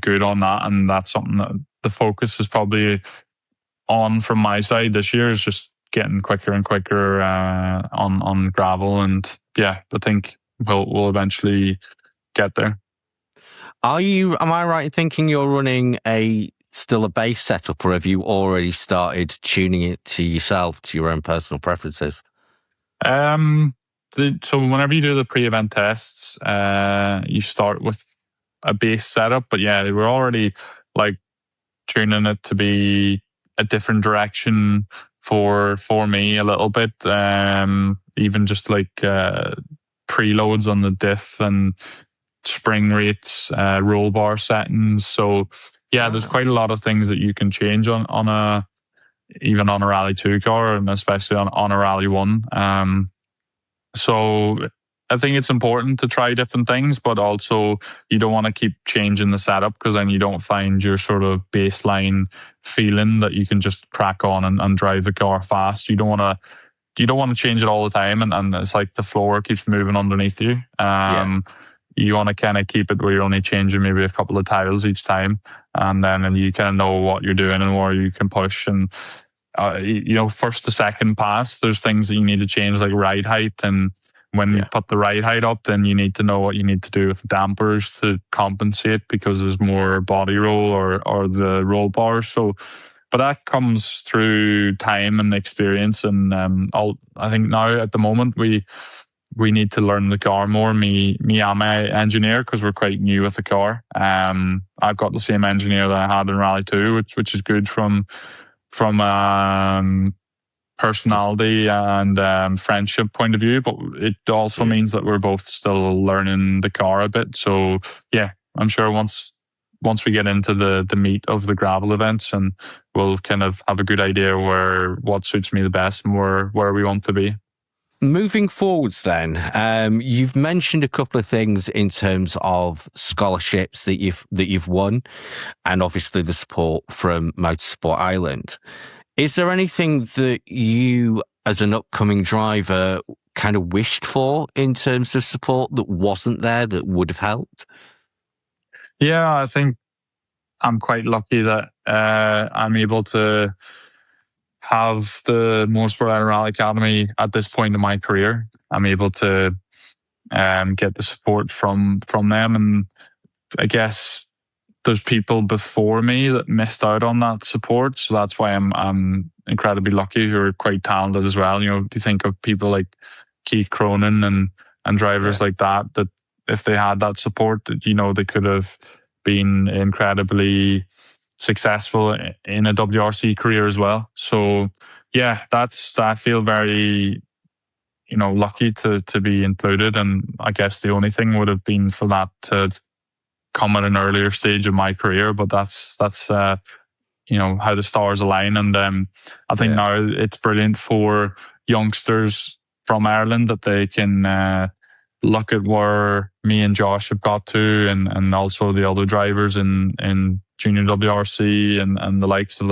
good on that, and that's something that the focus is probably on from my side this year, is just getting quicker and quicker on gravel, and yeah, I think we'll eventually get there. Am I right in thinking you're running still a base setup, or have you already started tuning it to yourself, to your own personal preferences? So whenever you do the pre-event tests, you start with a base setup, but yeah, we're already like tuning it to be a different direction for me a little bit. Even just like preloads on the diff and spring rates, roll bar settings. So yeah, there's quite a lot of things that you can change even on a Rally 2 car, and especially on a Rally 1. So I think it's important to try different things, but also you don't want to keep changing the setup, because then you don't find your sort of baseline feeling that you can just crack on and drive the car fast. You don't want to change it all the time, and it's like the floor keeps moving underneath you. You want to kind of keep it where you're only changing maybe a couple of tiles each time, and then you kind of know what you're doing and where you can push. And first to second pass, there's things that you need to change, like ride height, and when you put the ride height up, then you need to know what you need to do with the dampers to compensate, because there's more body roll or the roll bars. So, but that comes through time and experience. And I think now at the moment we need to learn the car more. Me and my engineer, because we're quite new with the car. I've got the same engineer that I had in Rally 2, which is good from personality and friendship point of view, but it also means that we're both still learning the car a bit. So yeah, I'm sure once we get into the meat of the gravel events, and we'll kind of have a good idea what suits me the best and where we want to be. Moving forwards then, you've mentioned a couple of things in terms of scholarships that you've won, and obviously the support from Motorsport Ireland. Is there anything that you, as an upcoming driver, kind of wished for in terms of support that wasn't there, that would have helped? Yeah, I think I'm quite lucky that I'm able to have the Motorsport Ireland Rally Academy at this point in my career. I'm able to get the support from them, and I guess there's people before me that missed out on that support, so that's why I'm incredibly lucky, who are quite talented as well. You think of people like Keith Cronin and drivers like that if they had that support, they could have been incredibly successful in a WRC career as well. So yeah, I feel very lucky to be included, and I guess the only thing would have been for that to come at an earlier stage of my career, but that's how the stars align. And I think now it's brilliant for youngsters from Ireland that they can look at where me and Josh have got to, and also the other drivers in junior WRC and the likes of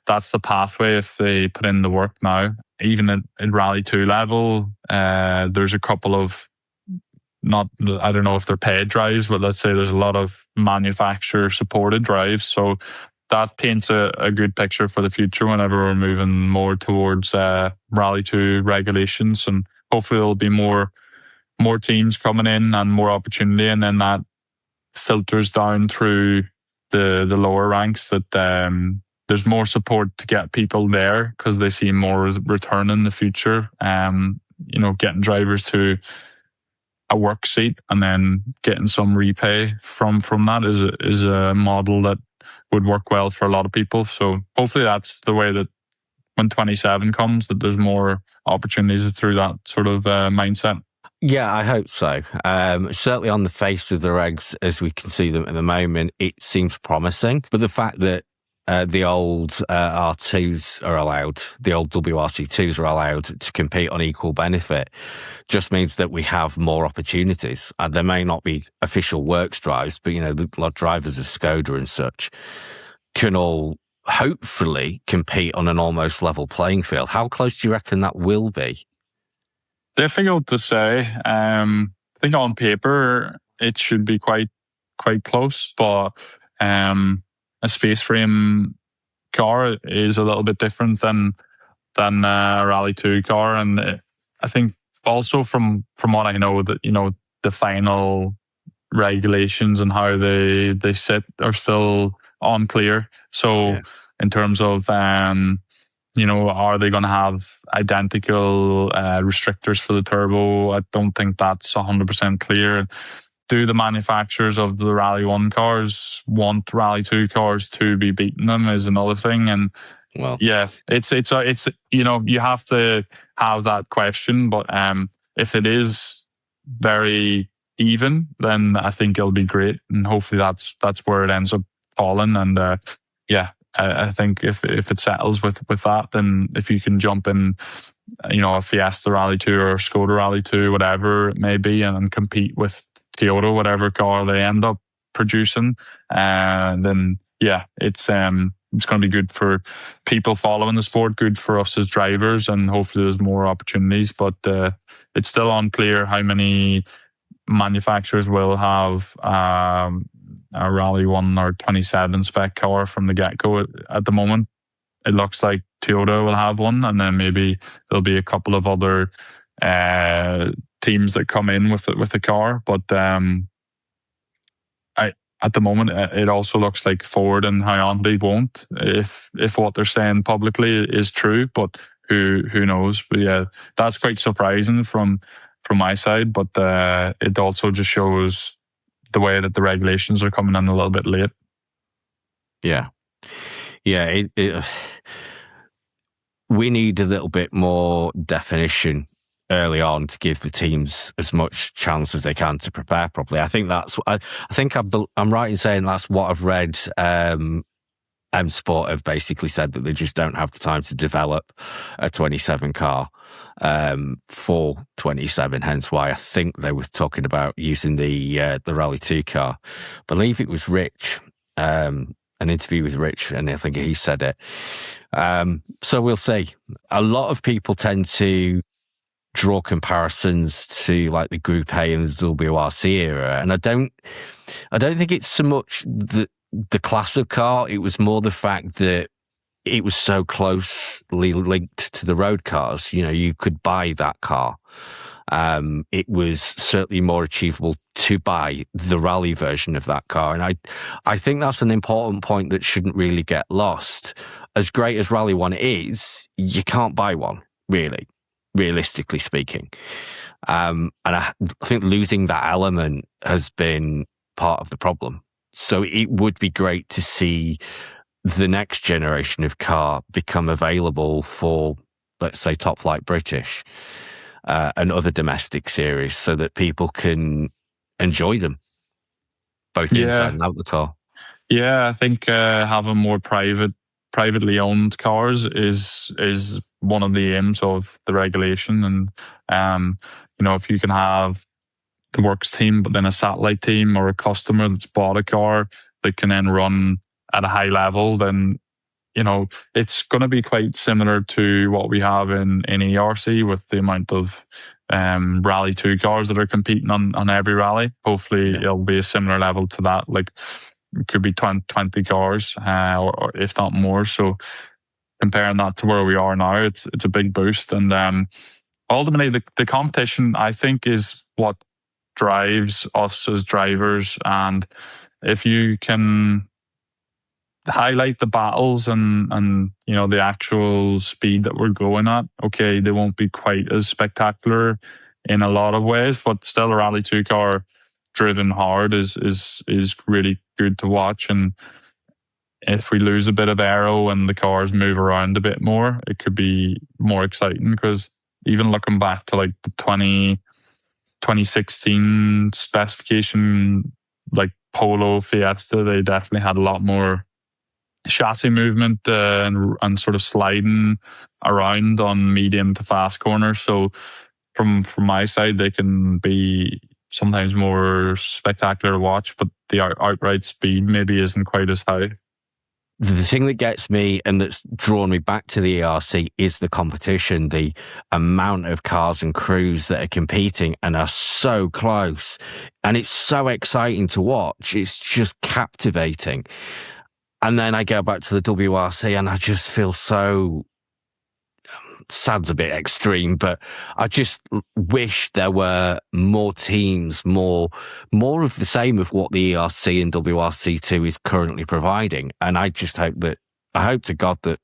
that's the pathway if they put in the work now. Even at Rally 2 level, there's a couple of, I don't know if they're paid drives, but let's say there's a lot of manufacturer supported drives. So that paints a good picture for the future whenever we're moving more towards Rally 2 regulations, and hopefully there'll be more teams coming in and more opportunity, and then that filters down through the lower ranks, that there's more support to get people there because they see more return in the future. Getting drivers to a work seat and then getting some repay from that is a model that would work well for a lot of people. So hopefully that's the way that when 27 comes, that there's more opportunities through that sort of mindset. Yeah, I hope so. Certainly on the face of the regs, as we can see them at the moment, it seems promising. But the fact that the old R2s are allowed, the old WRC2s are allowed to compete on equal benefit, just means that we have more opportunities. And there may not be official works drives, but, the drivers of Skoda and such can all hopefully compete on an almost level playing field. How close do you reckon that will be? Difficult to say. I think on paper it should be quite close, but a space frame car is a little bit different than a Rally 2 car, and I think also from what I know that the final regulations and how they sit are still unclear. So in terms of are they going to have identical restrictors for the turbo? I don't think that's 100% clear. Do the manufacturers of the Rally 1 cars want Rally 2 cars to be beating them is another thing. And it's you have to have that question. But if it is very even, then I think it'll be great. And hopefully that's where it ends up falling. And I think if it settles with that, then if you can jump in, a Fiesta Rally 2 or Skoda Rally 2, whatever it may be, and compete with Toyota, whatever car they end up producing, then it's going to be good for people following the sport, good for us as drivers, and hopefully there's more opportunities. But it's still unclear how many manufacturers will have a Rally 1 or 27 spec car from the get-go. At the moment, it looks like Toyota will have one, and then maybe there'll be a couple of other teams that come in with the car. But at the moment, it also looks like Ford and Hyundai won't, if what they're saying publicly is true. But who knows? But yeah, that's quite surprising from my side. But it also just shows the way that the regulations are coming in a little bit late. Yeah. We need a little bit more definition early on to give the teams as much chance as they can to prepare properly. I think I'm right in saying that's what I've read. MSport have basically said that they just don't have the time to develop a 27 car for 27, hence why I think they were talking about using the Rally 2 car. I believe it was Rich, an interview with Rich, and I think he said it. So we'll see. A lot of people tend to draw comparisons to like the Group A and the WRC era, and I don't think it's so much the class of car. It was more the fact that it was so closely linked to the road cars. You could buy that car. It was certainly more achievable to buy the rally version of that car. And I think that's an important point that shouldn't really get lost. As great as Rally 1 is, you can't buy one, really, realistically speaking. And I think losing that element has been part of the problem. So it would be great to see the next generation of car become available for, let's say, Top Flight British and other domestic series, so that people can enjoy them, both inside and out the car. Yeah, I think having more privately owned cars is one of the aims of the regulation. And if you can have the works team, but then a satellite team or a customer that's bought a car that can then run at a high level, then it's going to be quite similar to what we have in ERC, with the amount of Rally 2 cars that are competing on every rally. Hopefully it'll be a similar level to that. Like, it could be 20 cars or if not more. So comparing that to where we are now, it's a big boost. And ultimately the competition, I think, is what drives us as drivers. And if you can highlight the battles and the actual speed that we're going at, okay, they won't be quite as spectacular in a lot of ways, but still a Rally 2 car driven hard is really good to watch. And if we lose a bit of aero and the cars move around a bit more, it could be more exciting. Because even looking back to like the 2016 specification, like Polo Fiesta, they definitely had a lot more chassis movement and sort of sliding around on medium to fast corners. So from my side, they can be sometimes more spectacular to watch, but the outright speed maybe isn't quite as high. The thing that gets me and that's drawn me back to the ERC is the competition, the amount of cars and crews that are competing and are so close. And it's so exciting to watch. It's just captivating. And then I go back to the WRC and I just feel so... Sad's a bit extreme, but I just wish there were more teams, more of the same of what the ERC and WRC2 is currently providing. And I just hope to God that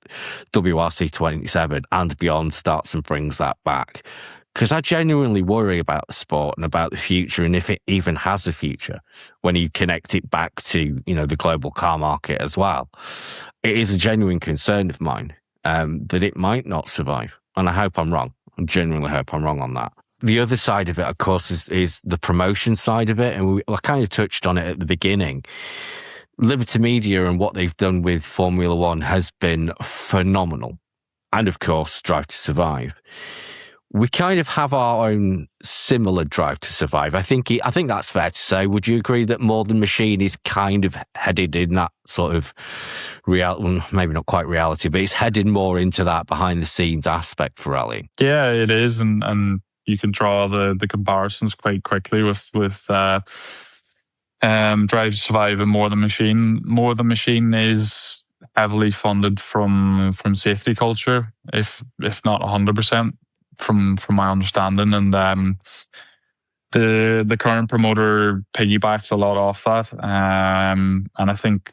WRC 27 and beyond starts and brings that back. Because I genuinely worry about the sport and about the future, and if it even has a future, when you connect it back to, the global car market as well. It is a genuine concern of mine. That it might not survive. And I hope I'm wrong. I genuinely hope I'm wrong on that. The other side of it, of course, is the promotion side of it. And I kind of touched on it at the beginning. Liberty Media and what they've done with Formula One has been phenomenal. And of course, Drive to Survive. We kind of have our own similar Drive to Survive. I think that's fair to say. Would you agree that More Than Machine is kind of headed in that sort of well, maybe not quite reality, but it's headed more into that behind the scenes aspect for rallying? Yeah, it is, and you can draw the comparisons quite quickly with Drive to Survive and More Than Machine. More Than Machine is heavily funded from safety culture, if not 100%. From my understanding, and the current promoter piggybacks a lot off that, and I think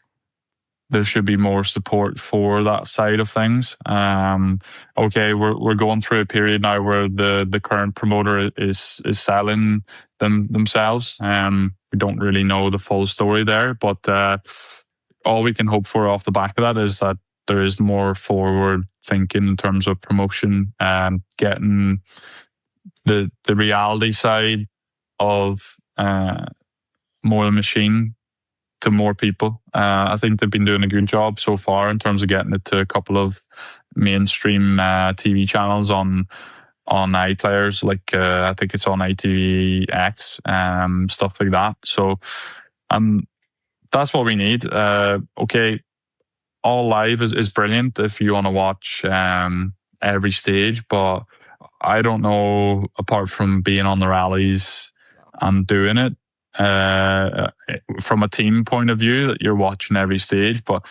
there should be more support for that side of things. Okay, we're going through a period now where the current promoter is selling themselves. We don't really know the full story there, but all we can hope for off the back of that is that there is more forward thinking in terms of promotion and getting the reality side of More Than Machine to more people. I think they've been doing a good job so far in terms of getting it to a couple of mainstream TV channels on iPlayers, like I think it's on ITVX, stuff like that. So that's what we need. Okay, All Live is brilliant if you want to watch every stage, but I don't know, apart from being on the rallies and doing it, from a team point of view, that you're watching every stage, but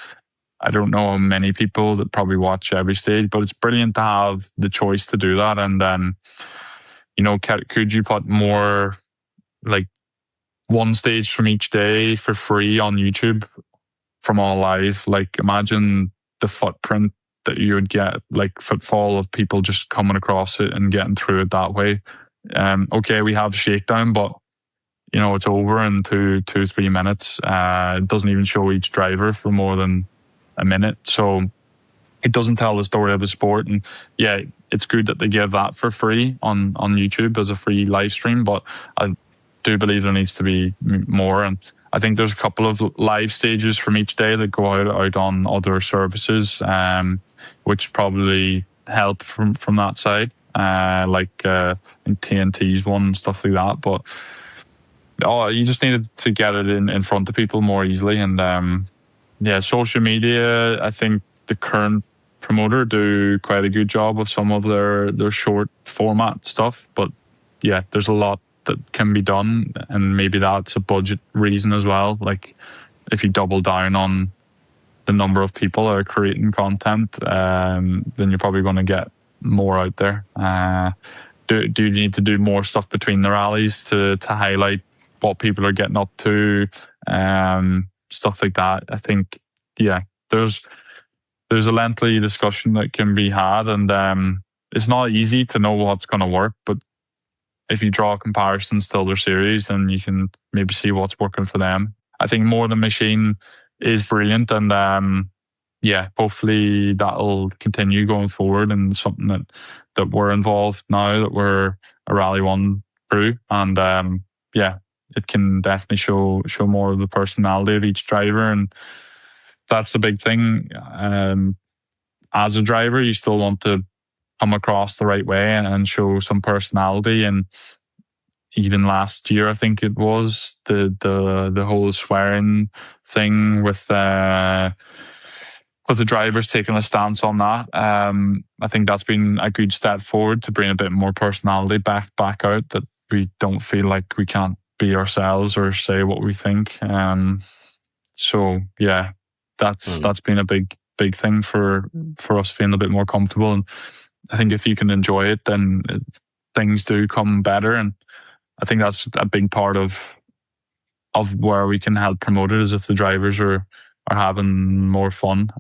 I don't know many people that probably watch every stage, but it's brilliant to have the choice to do that. And then, could you put more, like, one stage from each day for free on YouTube from All Live? Like, imagine the footprint that you would get, like footfall of people just coming across it and getting through it that way. Okay, we have shakedown, but it's over in 2-3 minutes. It doesn't even show each driver for more than a minute, so it doesn't tell the story of the sport. And yeah, it's good that they give that for free on YouTube as a free live stream, but I do believe there needs to be more. And I think there's a couple of live stages from each day that go out on other services, which probably help from that side, like TNT's one and stuff like that. But you just needed to get it in front of people more easily. And social media, I think the current promoter do quite a good job of some of their short format stuff. But yeah, there's a lot that can be done, and maybe that's a budget reason as well. Like, if you double down on the number of people that are creating content, then you're probably going to get more out there. Do you need to do more stuff between the rallies to highlight what people are getting up to, stuff like that? I think, there's a lengthy discussion that can be had, and it's not easy to know what's going to work, but if you draw comparisons to other series, then you can maybe see what's working for them. I think More Than Machine is brilliant, and hopefully that'll continue going forward, and something that we're involved now, that we're a Rally 1 through. And yeah, it can definitely show more of the personality of each driver, and that's the big thing. As a driver, you still want to come across the right way and show some personality. And even last year, I think it was the whole swearing thing with the drivers taking a stance on that. I think that's been a good step forward to bring a bit more personality back out, that we don't feel like we can't be ourselves or say what we think. So yeah, that's been a big thing for us, feeling a bit more comfortable. And I think if you can enjoy it, then things do come better. And I think that's a big part of where we can help promote it, is if the drivers are having more fun.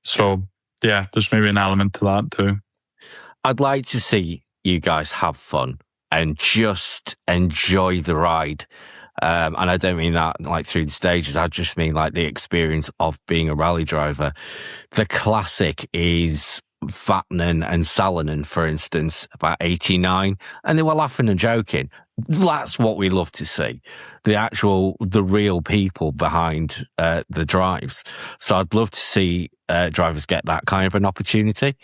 So yeah, there's maybe an element to that too. I'd like to see you guys have fun and just enjoy the ride. And I don't mean that like through the stages. I just mean like the experience of being a rally driver. The classic is Vatanen and Salonen, for instance, about 89, and they were laughing and joking. That's what we love to see. The real people behind the drives. So I'd love to see drivers get that kind of an opportunity.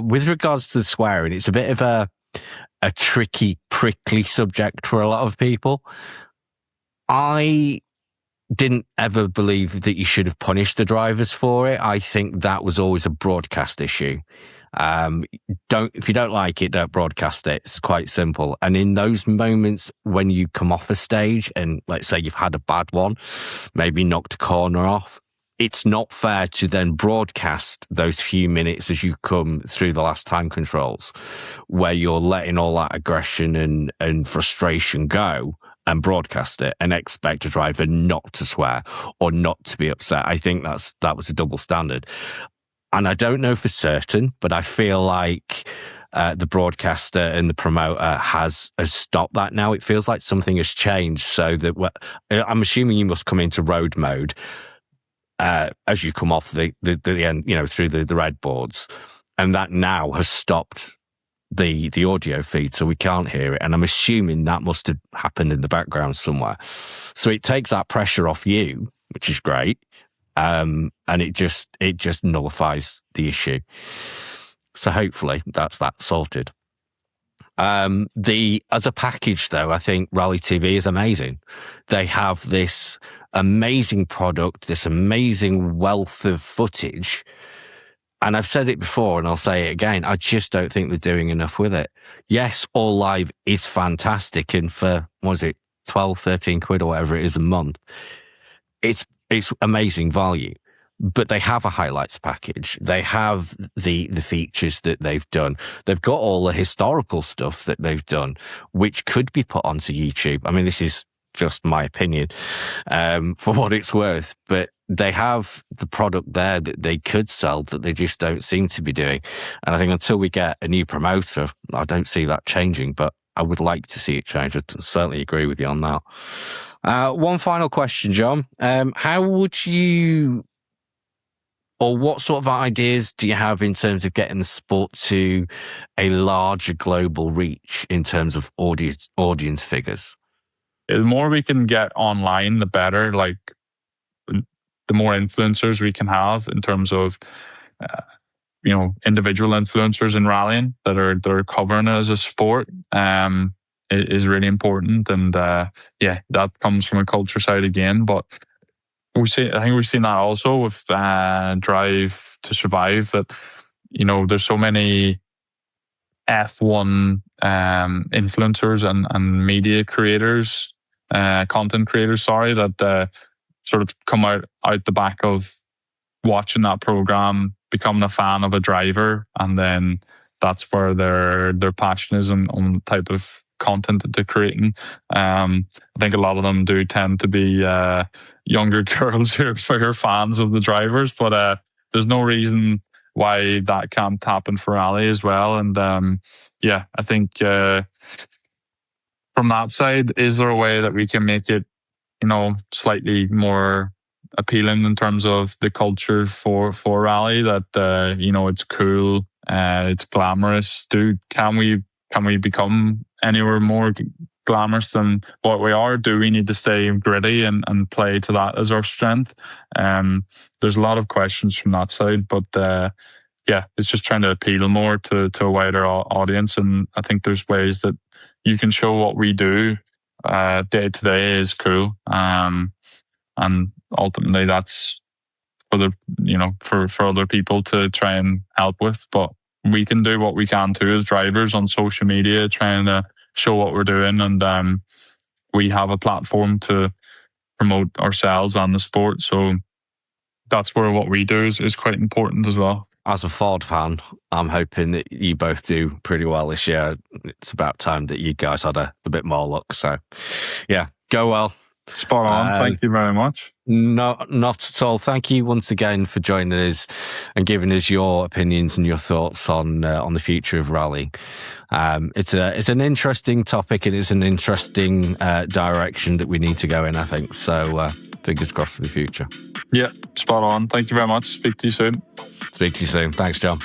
With regards to the swearing, it's a bit of a tricky, prickly subject for a lot of people. I didn't ever believe that you should have punished the drivers for it. I think that was always a broadcast issue. If you don't like it, don't broadcast it. It's quite simple. And in those moments when you come off a stage and let's say you've had a bad one, maybe knocked a corner off, it's not fair to then broadcast those few minutes as you come through the last time controls, where you're letting all that aggression and frustration go, and broadcast it and expect a driver not to swear or not to be upset. I think that was a double standard. And I don't know for certain, but I feel like the broadcaster and the promoter has stopped that now. It feels like something has changed, so that I'm assuming you must come into road mode as you come off the end, through the red boards, and that now has stopped the audio feed, so we can't hear it. And I'm assuming that must have happened in the background somewhere. So it takes that pressure off you, which is great. And it just nullifies the issue. So hopefully that's that sorted. As a package though, I think Rally TV is amazing. They have this amazing product, this amazing wealth of footage. And I've said it before and I'll say it again, I just don't think they're doing enough with it. Yes, All Live is fantastic, and for, 12, 13 quid or whatever it is a month, it's amazing value. But they have a highlights package. They have the features that they've done. They've got all the historical stuff that they've done, which could be put onto YouTube. I mean, this is just my opinion, for what it's worth, but they have the product there that they could sell that they just don't seem to be doing. And I think until we get a new promoter, I don't see that changing, but I would like to see it change. I certainly agree with you on that. One final question, John. How would you, or what sort of ideas do you have in terms of getting the sport to a larger global reach in terms of audience figures? The more we can get online, the better. Like, the more influencers we can have in terms of, individual influencers in rallying that are covering it as a sport, is really important. And that comes from a culture side again. But I think we've seen that also with Drive to Survive, that there's so many F1 influencers and media creators, content creators, that sort of come out the back of watching that program, becoming a fan of a driver, and then that's where their passion is on the type of content that they're creating. I think a lot of them do tend to be younger girls who are fans of the drivers, but there's no reason why that can't happen for rally as well. And I think from that side, is there a way that we can make it slightly more appealing in terms of the culture for rally, that it's cool, it's glamorous? Can we can we become anywhere more glamorous than what we are? Do we need to stay gritty and play to that as our strength? There's a lot of questions from that side, but it's just trying to appeal more to a wider audience. And I think there's ways that you can show what we do day to day is cool. And ultimately that's for other people to try and help with. But we can do what we can too as drivers on social media, trying to show what we're doing. And we have a platform to promote ourselves and the sport. So that's where what we do is quite important as well. As a Ford fan, I'm hoping that you both do pretty well this year. It's about time that you guys had a bit more luck. So, yeah, go well. Spot on. Thank you very much. No, not at all. Thank you once again for joining us and giving us your opinions and your thoughts on the future of rallying. It's an interesting topic, and it's an interesting direction that we need to go in, I think. So fingers crossed for the future. Yeah, spot on. Thank you very much. Speak to you soon. Speak to you soon. Thanks, Jon.